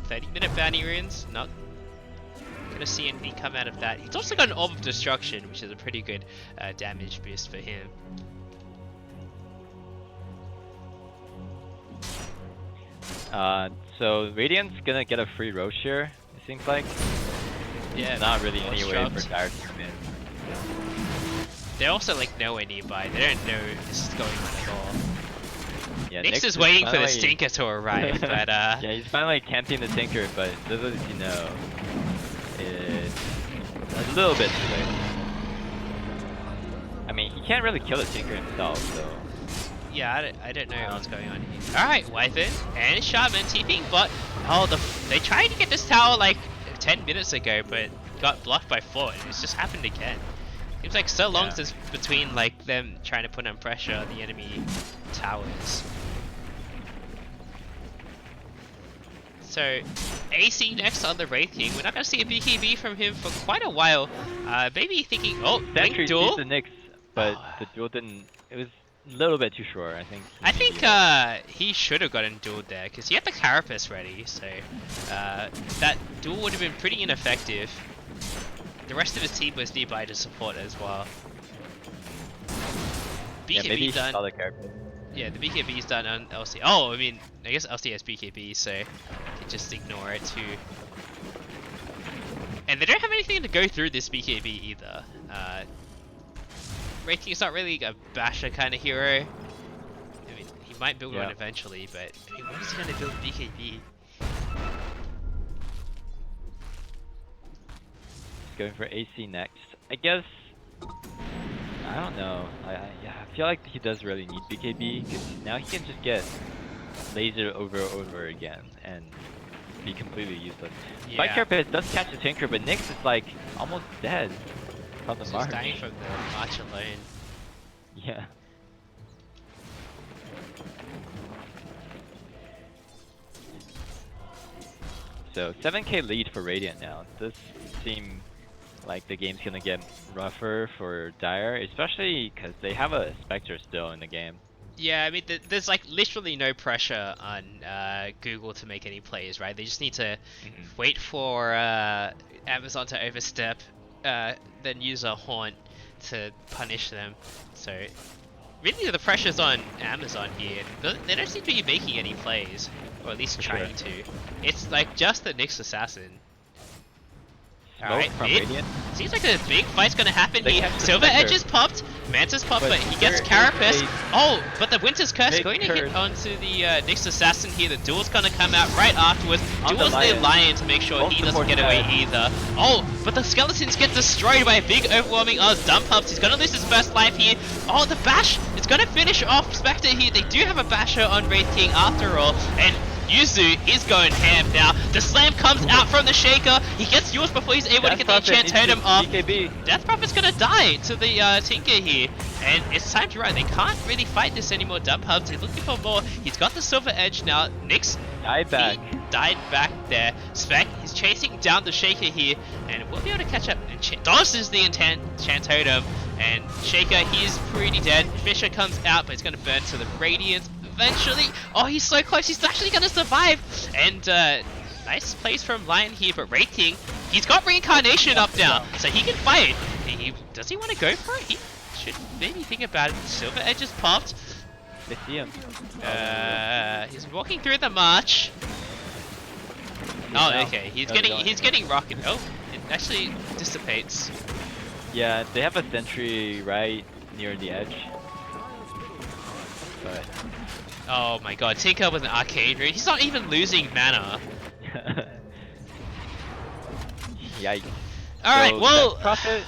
30-minute bounty runes. Not gonna see anything come out of that. He's also got an Orb of Destruction, which is a pretty good damage boost for him. So Radiant's gonna get a free Roche here, it seems like. Yeah, Not really Force any way dropped. for Dire to come in. They're also like nowhere nearby. They don't know this is going on at all. Yeah, Nyx is is waiting for this finally- Tinker to arrive, but yeah, he's finally camping the Tinker, but little does he know, it's a little bit too late. I mean, he can't really kill the Tinker himself, so... yeah, I don't know what's going on here. Alright, Wyvern and Shaman TPing, but oh, they tried to get this tower like 10 minutes ago, but got blocked by 4, and it's just happened again. Seems like so long since between like them trying to put on pressure on the enemy towers. So AC next on the Wraith King. We're not gonna see a BKB from him for quite a while. Maybe thinking, oh, Blink Sentry Duel. sees the Nyx, but the duel didn't... It was a little bit too short, I think. I think he should have gotten dueled there because he had the Carapace ready, so that duel would have been pretty ineffective. The rest of his team was nearby to support as well. yeah, maybe he BKB done. saw the character. Yeah, the BKB is done on LC. Oh, I mean, I guess LC has BKB, so you can just ignore it too. And they don't have anything to go through this BKB either. Wraith King is not really a basher kind of hero. I mean, he might build one eventually, but I mean, when is he going to build BKB? Going for AC next. I guess... I don't know. Yeah, I feel like he does really need BKB, because now he can just get laser over again, and be completely useless. Spike Carapace does catch the Tinker, but Nyx is like, almost dead from the march. He's dying from the march alone. Yeah. So 7k lead for Radiant now. Does seem like the game's gonna get rougher for Dire, especially because they have a Spectre still in the game. Yeah, I mean, there's like literally no pressure on Google to make any plays, right? They just need to wait for Amazon to overstep, then use a haunt to punish them. So really the pressure's on Amazon here. They don't seem to be making any plays, or at least trying to. It's like just the Nyx assassin. Alright, from mid. Radiant. Seems like a big fight's gonna happen They here. catch the Silver Spectre. Edge is popped, Manta's popped, but he gets there is Carapace. a Oh, but the Winter's Curse big going to hit curse. onto the Nyx assassin here. The duel's gonna come out right afterwards. On the Duel's the Lion. Lion to make sure Both he doesn't supports get away dead. either. Oh, but the Skeletons get destroyed by a big overwhelming dump ups. He's gonna lose his first life here. Oh, the bash! It's gonna finish off Spectre here. They do have a basher on Wraith King after all, and Yuzu is going ham now. The slam comes out from the Shaker. He gets yours before he's able to get the enchant totem off. BKB. Death Prophet's gonna die to the Tinker here, and it's time to run. They can't really fight this anymore. Dump hubs, they're looking for more. He's got the Silver Edge now. Nyx Die back. he died back there. Spec is chasing down the Shaker here, and we'll be able to catch up. And dodges the enchant totem, and Shaker, he's pretty dead. Fisher comes out, but he's gonna burn to the Radiance eventually. Oh, he's so close. He's actually gonna survive. And nice plays from Lion here, but Wraith King, he's got Reincarnation up now, so he can fight. Does he want to go for it? He should maybe think about it. Silver Edge is popped. They see him. He's walking through the march. Oh, okay. He's getting rocketed. Oh, it actually dissipates. Yeah, they have a sentry right near the edge. But Oh my god, Tinker with an arcade read. He's not even losing mana. yikes. Alright, So well, Death Prophet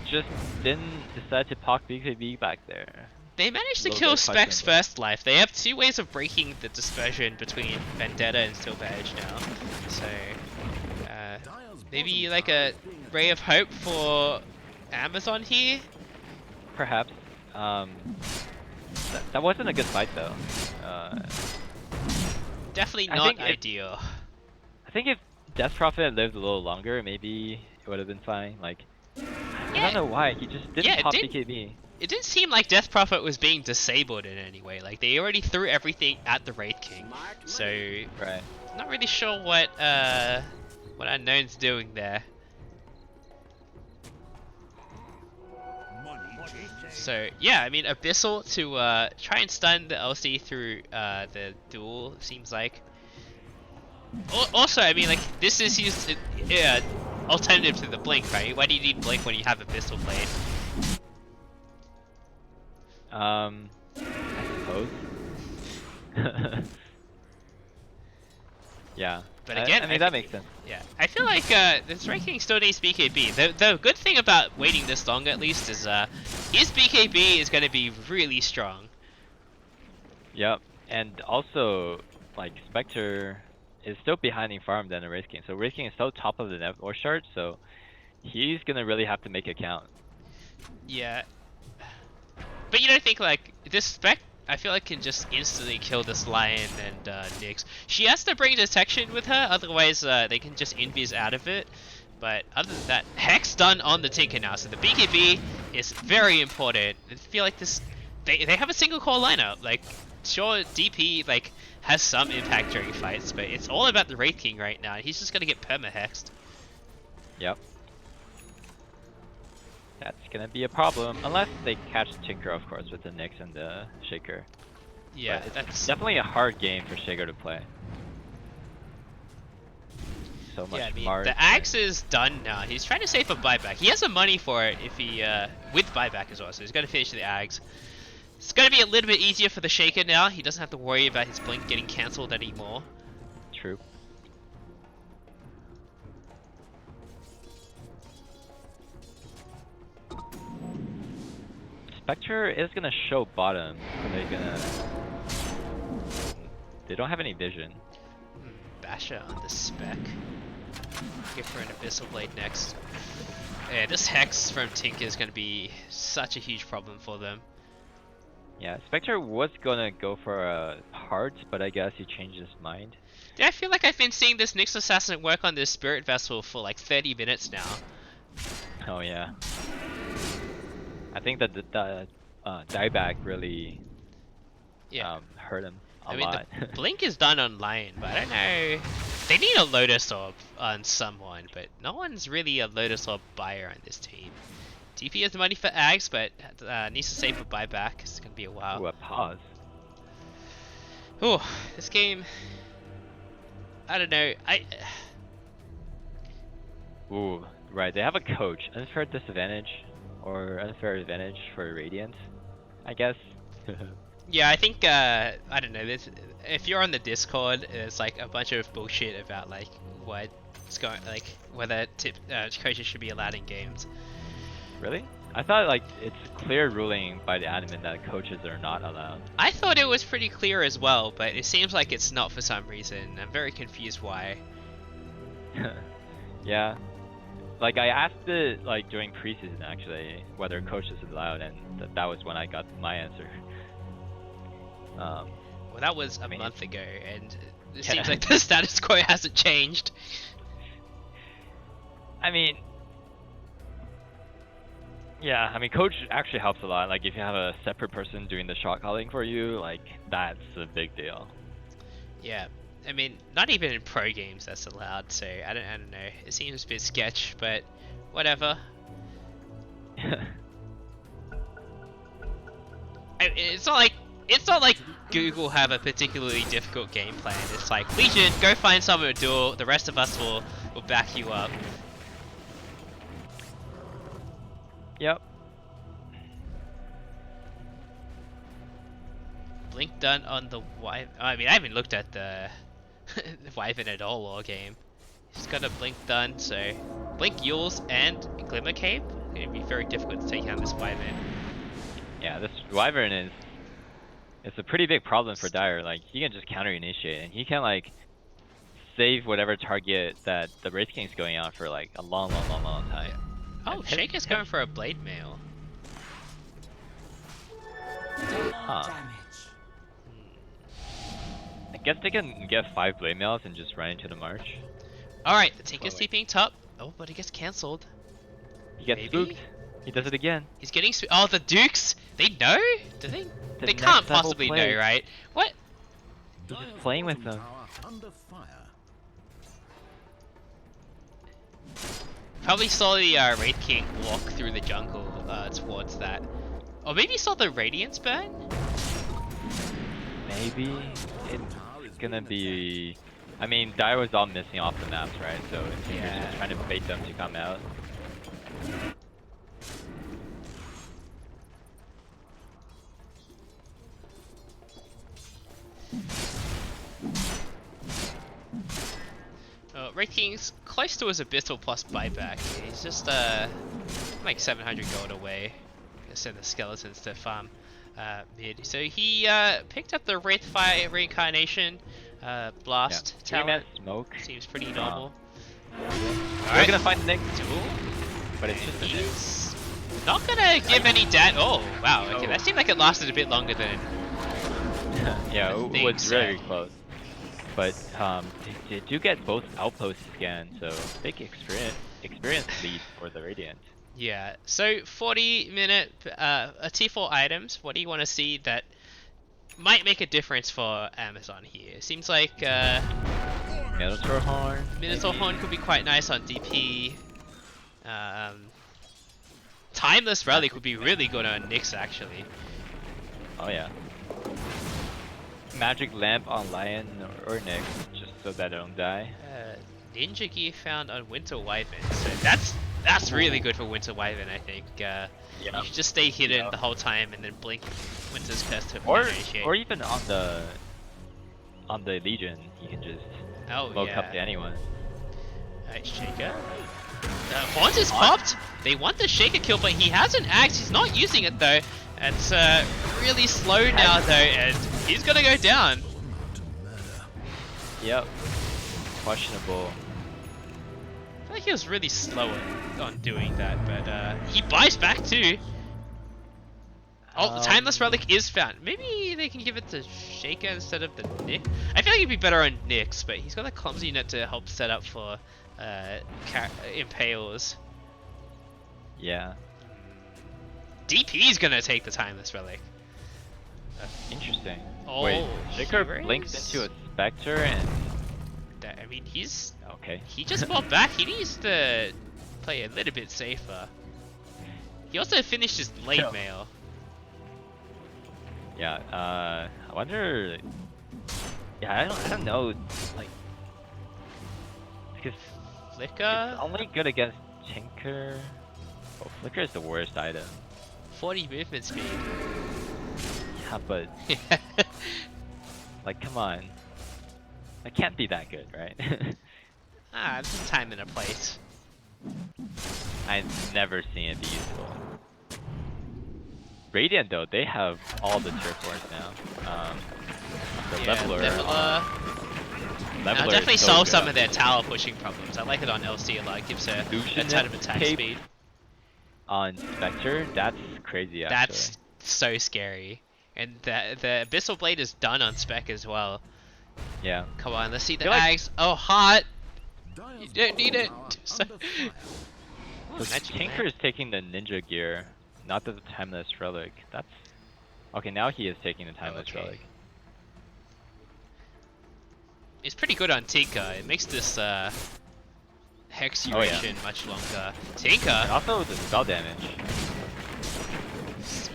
just didn't decide to poke BKB back there. they managed to Little kill bit Spec's questionable. first life. They have two ways of breaking the dispersion between Vendetta and Silver Edge now. So, maybe like a ray of hope for Amazon here? Perhaps. That wasn't a good fight though. Definitely I not think ideal. I think if Death Prophet had lived a little longer, maybe it would have been fine. Like, I Yeah. don't know why he just didn't Yeah, it pop did- BKB. It didn't seem like Death Prophet was being disabled in any way. Like, they already threw everything at the Wraith King. So, Right. not really sure what Unknown's doing there. So yeah, I mean Abyssal to try and stun the LC through the duel seems like. Also, I mean like this is used alternative to the Blink, right? Why do you need Blink when you have Abyssal Blade? I suppose. Yeah. But again, I mean that makes sense. Yeah, I feel like this ranking still needs BKB. The good thing about waiting this long at least is his BKB is going to be really strong. Yep. And also, like Spectre is still behind in farm than the Wraith King. So Wraith King is still top of the Network Shard, so he's gonna really have to make a count. Yeah. But you don't think like this Spec I feel like can just instantly kill this Lion and Nyx. She has to bring detection with her, otherwise they can just invis out of it. But other than that, Hex done on the Tinker now, so the BKB is very important. I feel like this, they have a single core lineup. Like, sure, DP like has some impact during fights, but it's all about the Wraith King right now. He's just gonna get perma-hexed. Yep. That's gonna be a problem, unless they catch Tinker, of course, with the Nyx and the Shaker. Yeah, But it's that's definitely a hard game for Shaker to play. So much yeah. I mean, Mars. the axe is done now. He's trying to save for buyback. He has the money for it if he with buyback as well. So he's gonna finish the axe. It's gonna be a little bit easier for the Shaker now. He doesn't have to worry about his blink getting cancelled anymore. True. Spectre is gonna show bottom. So they're gonna. They don't have any vision. Basher on the Spec. Give her an Abyssal Blade next. Yeah, this Hex from Tinker is gonna be such a huge problem for them. Yeah, Spectre was gonna go for a heart, but I guess he changed his mind. Yeah, I feel like I've been seeing this Nyx Assassin work on this Spirit Vessel for like 30 minutes now. Oh yeah. I think that the dieback really Yeah. hurt him a I mean, lot. the Blink is done on Lion, but I don't know They need a Lotus Orb on someone, but no one's really a Lotus Orb buyer on this team. DP has the money for Ags, but needs to save for buyback. It's gonna be a while. Ooh, a pause. Ooh, this game. I don't know. Ooh, right. They have a coach. Unfair disadvantage or unfair advantage for Radiant, I guess. Yeah, I think I don't know. If you're on the Discord, there's like a bunch of bullshit about like what's going, like whether coaches should be allowed in games. Really? I thought like it's clear ruling by the admin that coaches are not allowed. I thought it was pretty clear as well, but it seems like it's not for some reason. I'm very confused why. Yeah. Like I asked it like during preseason actually whether coaches is allowed, and that was when I got my answer. Well, that was a mean, month ago, and it yeah. seems like the status quo hasn't changed. I mean, yeah, I mean, coach actually helps a lot. Like if you have a separate person doing the shot calling for you, like that's a big deal. Yeah, I mean, not even in pro games that's allowed. So I don't know. It seems a bit sketch, but whatever. It's not like Google have a particularly difficult game plan. It's like, Legion, go find someone to duel. The rest of us will back you up. Yep. Blink done on the Wyvern. I mean, I haven't looked at the Wyvern at all game. He's got a Blink done, so Blink Yules and Glimmer Cape. It's gonna be very difficult to take down this Wyvern. Yeah, this Wyvern is. It's a pretty big problem for Dire. Like he can just counter initiate, and he can like save whatever target that the Wraith King's going on for like a long time. Oh, Shake is going for a Blade Mail. Huh. I guess they can get 5 Blade Mails and just run into the March. Alright, the Tinker's TPing top. Oh, but it gets cancelled. He gets Maybe? spooked. He does it again. He's getting oh, the Dukes? They know? Do they? The They next can't level possibly play. know, right? What? He's just playing with them. Tower under fire. Probably saw the Wraith King walk through the jungle towards that. Or maybe saw the Radiance burn? Maybe it's gonna be. I mean, Dire was all missing off the maps, right? So it's Yeah. just trying to bait them to come out. Wraith King's close to his Abyssal plus buyback. He's just like 700 gold away. Gonna send the skeletons to farm mid. So he picked up the Wraithfire Reincarnation Blast Yeah. talent. Smoke. Seems pretty normal. We're gonna find the next duel. but it's just a duel. He's not gonna give any Oh, wow. Okay, that seemed like it lasted a bit longer than. Yeah, I it think was so. very close. But they do get both outposts again, so big experience lead for the Radiant. Yeah. So 40-minute T4 items. What do you want to see that might make a difference for Amazon here? Seems like Minotaur Horn. Minotaur maybe? Horn could be quite nice on DP. Timeless Relic would be really good on Nyx actually. Oh yeah. Magic Lamp on Lion or Nyx, just so that they don't die. Ninja Gear found on Winter Wyvern. So that's really good for Winter Wyvern, I think. You should just stay hidden Yeah. the whole time and then blink Winter's Curse to Or initiate. or even on the Legion, you can just smoke up to anyone. Alright, Shaker. Horns is popped. They want the Shaker kill, but he has an axe. He's not using it though. It's really slow now though, and he's gonna go down. Yep. Questionable. I feel like he was really slow on doing that, but he buys back too. Oh, the Timeless Relic is found. Maybe they can give it to Shaker instead of the Nyx. I feel like he'd be better on Nyx, but he's got a clumsy net to help set up for Impales. Yeah. DP is gonna take the Timeless Relic. Interesting. Oh, Wait, Shaker Heroes? blinks into a Spectre and that. I mean, Okay. he just fought back. He needs to play a little bit safer. He also finished his late Yeah. mail. Yeah. I wonder. Yeah, I don't know. Like, because Flicker, it's only good against Tinker. Oh, Flicker is the worst item. 40 movement speed. Yeah, but like, come on. That can't be that good, right? There's a time and a place. I've never seen it be useful. Radiant though, they have all the turf wars now. The leveler. Now Leveler definitely is so solve good. some of their tower pushing problems. I like it on LC a lot. It gives her a ton of attack Cape speed. On Spectre, that's crazy actually. That's so scary. And the Abyssal Blade is done on spec as well. Yeah. Come on, let's see the Feel like- Ags. Oh, hot! Dire's You don't need it. bottom So- tower under fire. So Magic Tinker Man. is taking the ninja gear, not the timeless relic. That's okay. Now he is taking the timeless Okay. relic. It's pretty good on Tinker. It makes this hex duration much longer. And Tinker, also the spell damage.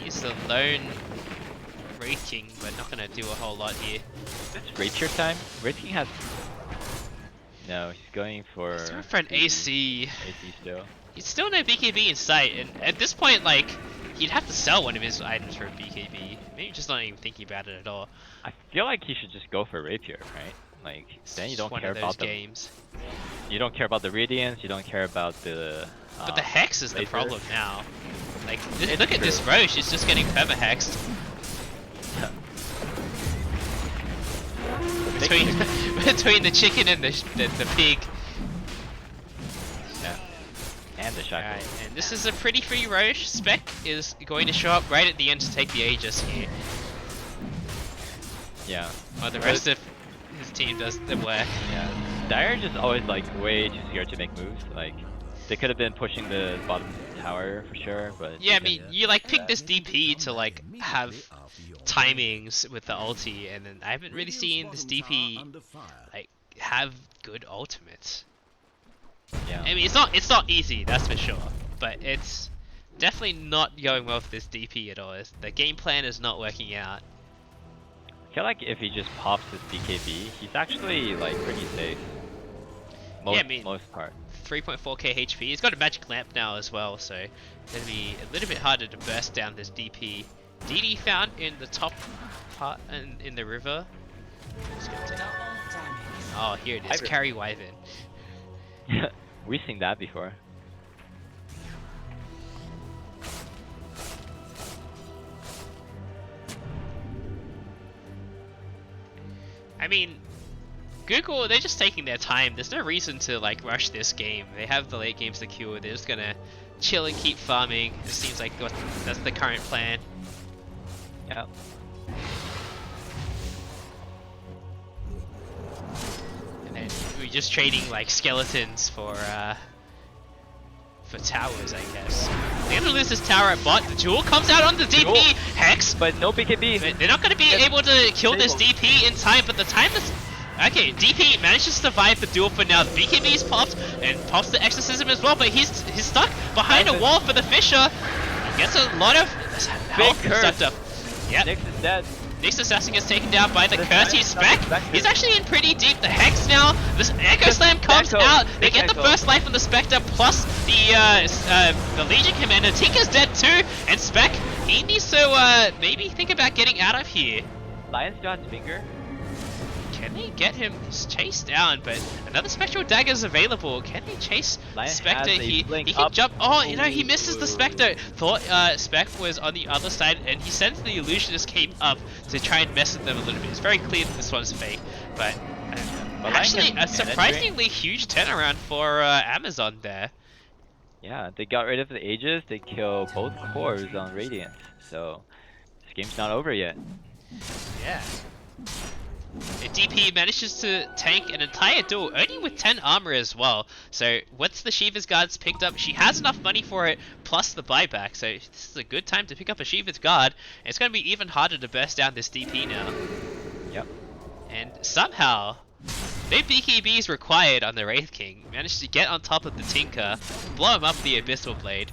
he's the lone Wraith King, but not gonna do a whole lot here. It's Rapier time. Rapier has. No, he's going for. He's going for an the AC. AC still. He's still no BKB in sight, and at this point, like, he'd have to sell one of his items for a BKB. Maybe just not even thinking about it at all. I feel like he should just go for Rapier, right? Like then you It's don't one care of those about the. games. You don't care about the Radiance. You don't care about the. But the Hex is the laser. problem now. Like, It's look at this true. Roche, he's just getting perma-hexed. Between the chicken and the pig. Yeah. And the shackle. Alright, and this is a pretty free Roche. Spec is going to show up right at the end to take the Aegis here. Yeah. While the rest of his team does the work. Yeah. Dire just always like way too scared to make moves. Like they could have been pushing the bottom tower for sure, but Yeah, I they mean, didn't. you like pick this DP to like have timings with the ulti, and then I haven't really seen this DP like have good ultimates. Yeah. I mean, it's not easy, that's for sure, but it's definitely not going well for this DP at all. The game plan is not working out. I feel like if he just pops his BKB, he's actually like pretty safe. Most, Yeah, I mean- most part. 3.4k HP. He's got a magic lamp now as well, so it's gonna be a little bit harder to burst down this DP. DD found in the top part in the river. Let's go take it. Oh, here it is. Wyvern. Carry Wyvern. We've seen that before. I mean, Google, they're just taking their time. There's no reason to like rush this game. They have the late game secure. They're just gonna chill and keep farming. It seems like that's the current plan. Yeah. And then we're just trading like skeletons for towers, I guess. They're gonna lose this tower at bot. The jewel comes out on the DP. Jewel. Hex. But no BKB. But they're not gonna be Yes. able to kill this Stable. DP in time. But the time is okay. DP manages to survive the duel for now. The BKB is popped and pops the exorcism as well. But he's stuck behind a Nice. wall for the Fisher. He gets a lot of health curse. sucked up. Yep. Nyx is dead. Nyx Assassin gets taken down by the The curse. He's Spec- Spec. Spec- He's actually in pretty deep. The Hex now. This Echo Slam comes Echo. out. They Big get the Echo. first life from the Spectre plus the Legion Commander. Tinker's dead too. And Spec, he needs to maybe think about getting out of here. Lion still has finger. Can they get him chased down? But another Spectral Dagger is available. Can they chase Lion Spectre? has a He blink can up. jump. Oh, you know, he misses the Spectre. Thought Spec was on the other side, and he sends the Illusionist Cape up to try and mess with them a little bit. It's very clear that this one's fake, but But Lion actually can a manage it. surprisingly huge turnaround for Amazon there. Yeah, they got rid of the Aegis. They kill both cores on Radiant. So this game's not over yet. Yeah. And DP manages to tank an entire duel, only with 10 armor as well. So once the Shiva's Guard's picked up, she has enough money for it, plus the buyback. So this is a good time to pick up a Shiva's Guard. And it's going to be even harder to burst down this DP now. Yep. And somehow, No BKBs required on the Wraith King. Managed to get on top of the Tinker, blow him up with the Abyssal Blade.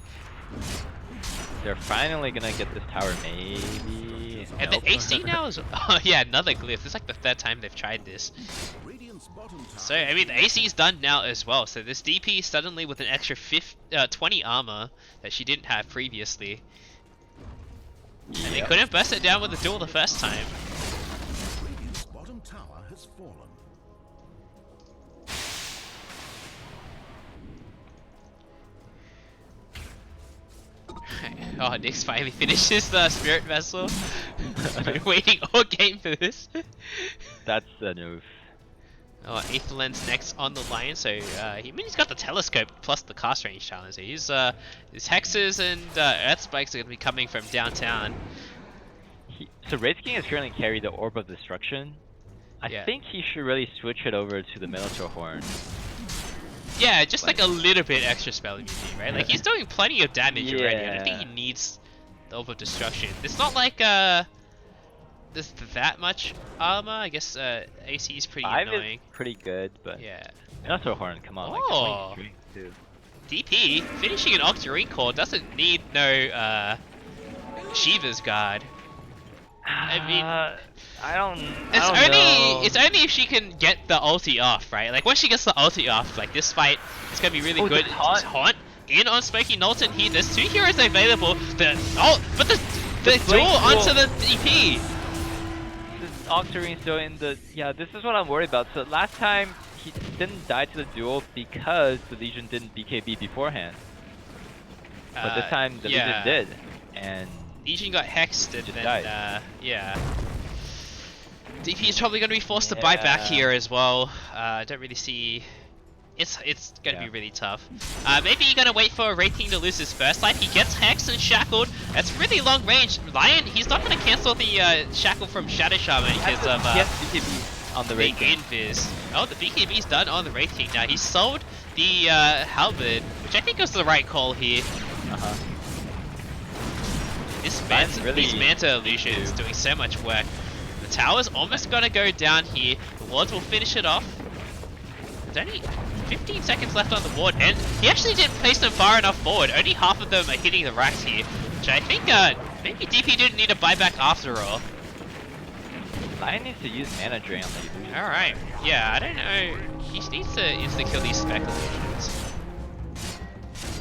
They're finally gonna get this tower, maybe. And Nope. the AC now is... Oh yeah, another glyph. This is like the third time they've tried this. Radiant's bottom tower So, I mean, the AC is done now as well. So this DP suddenly with an extra 20 armor that she didn't have previously. And they couldn't burst it down with the duel the first time. Radiant's bottom tower has fallen. Oh, Nyx finally finishes the Spirit Vessel. I've been waiting all game for this. That's the move. Oh, Aetherland's next on the line, so he's got the telescope plus the cast range challenge. So his hexes and earth spikes are gonna be coming from downtown. So Wraith King is currently carrying the Orb of Destruction. I Yeah. think he should really switch it over to the Minotaur Horn. Yeah, just like a little bit extra spell immunity, right? Like he's doing plenty of damage already. I don't think he Yeah. needs the Orb of Destruction. It's not like there's that much armor. I guess AC is pretty 5 annoying. is pretty good, but Yeah. Minotaur Horn, come on, Oh. like 20 strength too. DP finishing an Octarine Core doesn't need no Shiva's Guard. I mean, I don't It's know. only if she can get the ulti off, right? Like once she gets the ulti off, like this fight is gonna be really Oh, good. the taunt. Taunt in on Smoky Knowlton here. There's 2 heroes available. But the The duel Blink onto duel. the DP. This Octarine still in the... Yeah, this is what I'm worried about. So last time, he didn't die to the duel because the Legion didn't BKB beforehand. But this time, the Legion did. And... Legion got hexed and Just then died. yeah. DP is probably gonna be forced to buy back Yeah. here as well. I don't really see. It's gonna be Yeah. really tough. Maybe you're gonna wait for Wraith King to lose his first life. He gets hexed and shackled. That's really long range. Lion, he's not gonna cancel the shackle from Shadow Shaman because of Yes, BKB on the the Wraith King. invis. Oh, the BKB's done on the Wraith King now. He sold the halberd, which I think was the right call here. Uh-huh. These Manta illusions doing so much work. The tower's almost gonna go down here. The wards will finish it off. There's only 15 seconds left on the ward, and he actually didn't place them far enough forward. Only half of them are hitting the racks here, which I think maybe DP didn't need a buyback after all. Lion needs to use mana drain on the illusion. Alright, yeah, I don't know. He needs to insta-kill these spec illusions.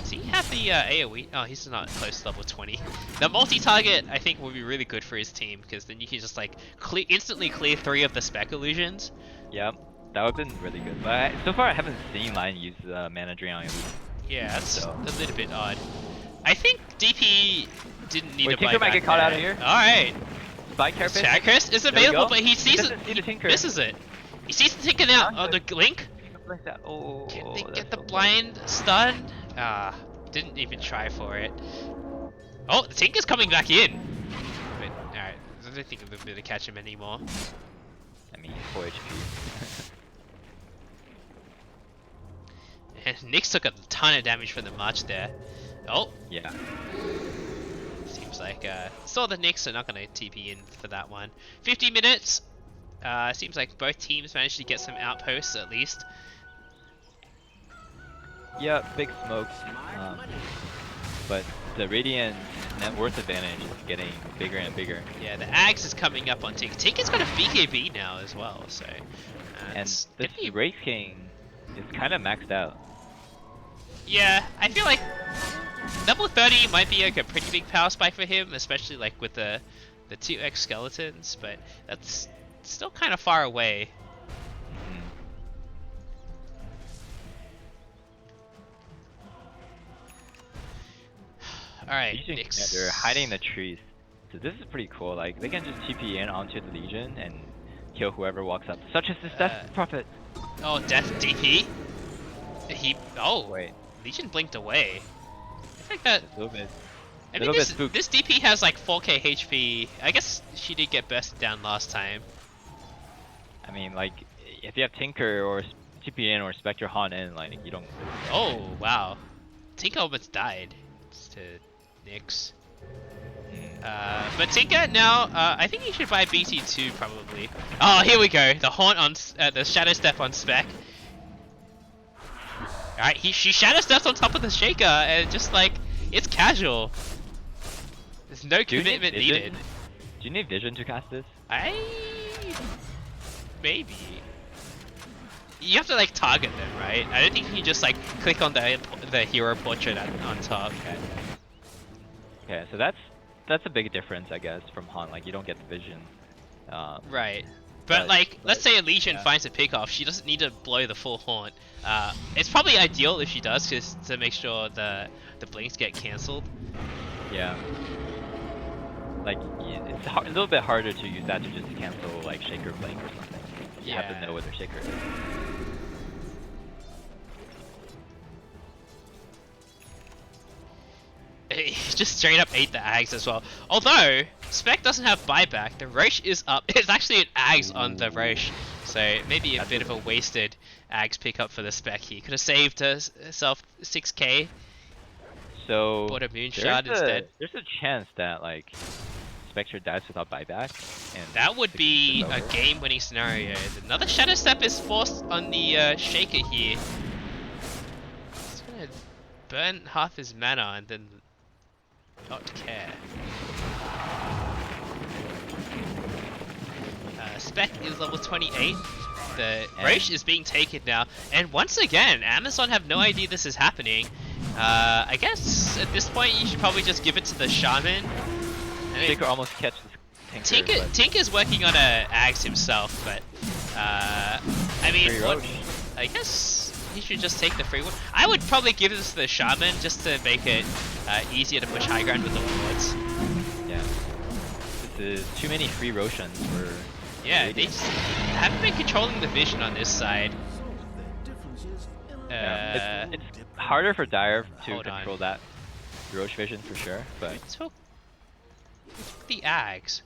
Does he have the AoE? Oh, he's not close to level 20. The multi-target, I think, will be really good for his team, because then you can just like instantly clear 3 of the spec illusions. Yep, that would have been really good. But so far I haven't seen Lion use mana drain on illusion. Yeah, that's So. a little bit odd. I think DP didn't need Wait, a Tinker might buyback get caught out of there. here. Alright. Spike Carapace. Chakras is There we available, go. but he sees doesn't see the Tinker. misses it. He sees the Tinker now on the link. Like that. Oh, Can they that's get the so blind stun? Didn't even try for it. Oh, the Tinker's coming back in. Wait, alright. I don't think I'm gonna be able to catch him anymore. I mean, 4 HP. And Nyx took a ton of damage from the march there. Oh, Yeah. seems like saw the Nyx are not gonna TP in for that one. 50 minutes. Seems like both teams managed to get some outposts at least. Yeah, big smokes. But the Radiant net worth advantage is getting bigger and bigger. Yeah, the Ags is coming up on Tinker. Tinker's got a BKB now as well, so. And it's this gonna be- Wraith King is kind of maxed out. Yeah, I feel like level 30 might be like a pretty big power spike for him, especially like with the 2x skeletons, but that's still kind of far away. Mhm. Alright, Legion Nyx. Commander hiding in the trees. So this is pretty cool. Like they can just TP in onto the Legion and kill whoever walks up. Such as this Death Prophet. Oh, Death DP? Oh, Wait, Legion blinked away. I think that. a little bit. I Little mean, bit spooked. this DP has like 4k HP. I guess she did get bursted down last time. I mean, like if you have Tinker or TP in or Spectre Haunt in, like you don't. Oh, wow. Tinker almost died. It's to Nyx. But Tinker now, I think he should buy BT2 probably. Oh, here we go. The haunt on the shadow step on Spec. Alright, she shadow steps on top of the shaker and just like it's casual. There's no commitment needed. Do you need vision to cast this? Maybe. You have to like target them, right? I don't think you can just like click on the hero portrait on top. Okay. Okay, so that's a big difference, I guess, from Haunt. Like you don't get the vision. Right. But like, let's say a Legion yeah. finds a pick-off, she doesn't need to blow the full haunt. It's probably ideal if she does, just to make sure the blinks get cancelled. Yeah. Like it's a little bit harder to use that to just cancel like Shaker Blink or something. You have to know where the Shaker is. He just straight up ate the Ags as well. Although, Spec doesn't have buyback, the Roche is up. It's actually an Ags on the Roche. So maybe a bit of a wasted Ags pickup for the Spec. He could have saved herself 6k. So bought a Moonshot instead. There's a chance that like Spectre dies without buyback. And that would be a game-winning scenario. Another Shadow Step is forced on the Shaker here. He's gonna burn half his mana and then not care. Spec is level 28. The Roche is being taken now, and once again, Amazon have no idea this is happening. I guess at this point you should probably just give it to the Shaman. Tinker almost catches Tinker. Tinker's working on a Ags himself, but I mean, I guess he should just take the free one. I would probably give this to the Shaman just to make it easier to push high ground with the wards. Yeah. This is too many free Roshan for... Yeah, they just haven't been controlling the vision on this side. It's harder for Dire to control on. that Roche vision for sure, but... We took the Ags.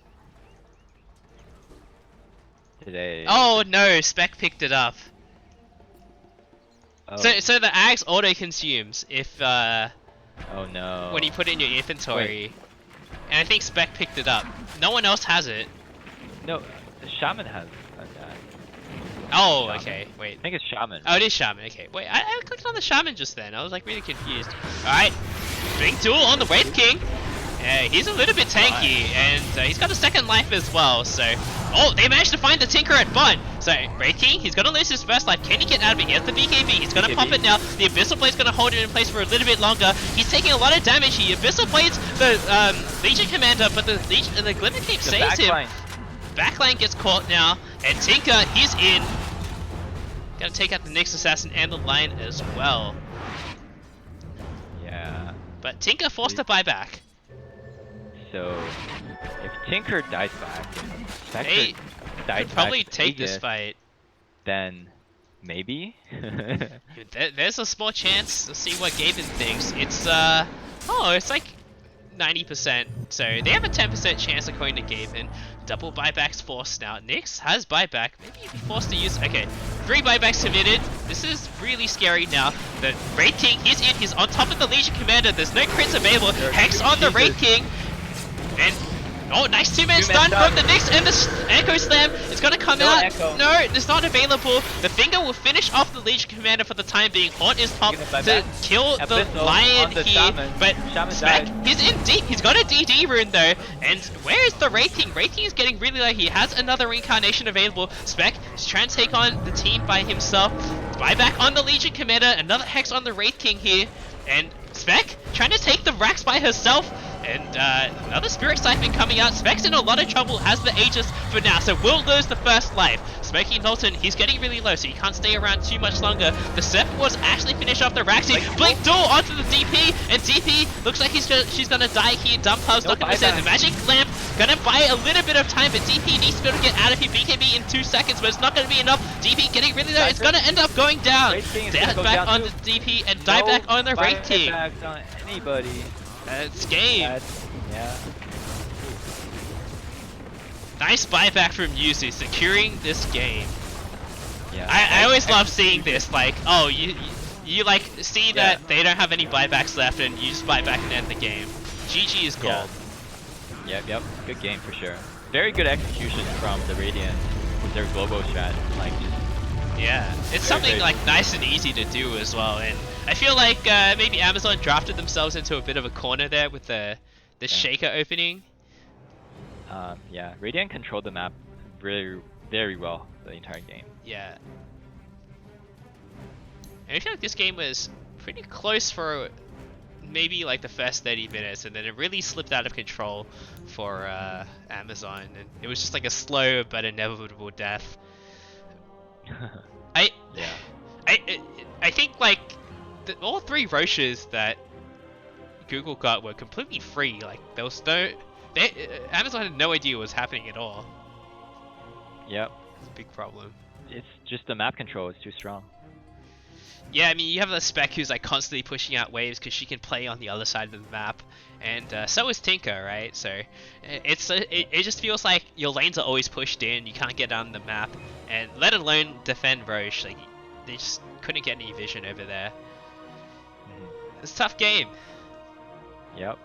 Today... Oh no, Spec picked it up. Oh. So the Ags auto-consumes if oh no. when you put it in your inventory. And I think Spec picked it up. No one else has it. No, the Shaman has that. Oh, Shaman. okay, wait. I think it's Shaman. Oh, it is Shaman, okay. Wait, I clicked on the Shaman just then. I was like really confused. Alright, big duel on the Wraith King. He's a little bit tanky, and he's got a second life as well, so... Oh, they managed to find the Tinker at Bun! So, Wraith King, he's gonna lose his first life. Can he get out of it? He has the BKB, he's gonna pop it now. The Abyssal Blade's gonna hold it in place for a little bit longer. He's taking a lot of damage here. Abyssal Blade's the Legion Commander, but the Glimmer Cape saves him. Backline gets caught now, and Tinker, he's in. Gonna take out the Nyx Assassin and the Lion as well. Yeah. But Tinker forced to buy back. So, if Tinker dies back, They could probably take this fight. Then, maybe? There's a small chance. Let's see what Gaben thinks. It's, it's like 90%. So they have a 10% chance according to Gaben. Double buybacks forced now. Nyx has buyback. Maybe forced to use... Okay, 3 buybacks committed. This is really scary now. The Wraith King, he's in. He's on top of the Legion Commander. There's no crits available. Hex on the Wraith King. And... Oh, nice 2-man stun from the Nyx and the Echo Slam. It's gonna come out. Echo. No, it's not available. The Finger will finish off the Legion Commander for the time being. Haunt is top to kill the Lion here. Shaman. But Shaman Spec, died. he's in deep. He's got a DD rune though. And where is the Wraith King? Wraith King is getting really low. He has another reincarnation available. Spec is trying to take on the team by himself. Buyback on the Legion Commander. Another Hex on the Wraith King here. And Spec trying to take the racks by herself. And another Spirit Siphon coming out. Spec's in a lot of trouble, has the Aegis for now, so will lose the first life. Smokey Knowlton, he's getting really low, so he can't stay around too much longer. The Serpent was actually finished off the Raxi. Blink Duel onto the DP, and DP looks like she's gonna die here. Dump Hub's not gonna send the Magic Lamp. Gonna buy a little bit of time, but DP needs to be able to get out of here. BKB in 2 seconds, but it's not gonna be enough. DP getting really low. It's gonna end up going down. Back on the DP and die back on the Wraith King. On anybody. It's game. Yeah. Nice buyback from Yuzu, securing this game. Yeah. I always love seeing this, like, oh, you like see that they don't have any buybacks left and you just buy back and end the game. GG is gold. Yep. Good game for sure. Very good execution from the Radiant with their global strat. Like just Yeah, it's Very, something very like smooth. nice and easy to do as well, and I feel like maybe Amazon drafted themselves into a bit of a corner there with the Yeah. shaker opening. Yeah. Radiant controlled the map very well the entire game. Yeah. And I feel like this game was pretty close for maybe like the first 30 minutes, and then it really slipped out of control for Amazon, and it was just like a slow but inevitable death. I, Yeah. I think like all three Roches that Google got were completely free. Like there was Amazon had no idea what was happening at all. Yep. It's a big problem. It's just the map control is too strong. Yeah, I mean, you have a Spec who's like constantly pushing out waves because she can play on the other side of the map, and so is Tinker, right? So it just feels like your lanes are always pushed in. You can't get on the map, and let alone defend Roche. Like they just couldn't get any vision over there. Mhm. It's a tough game. Yep.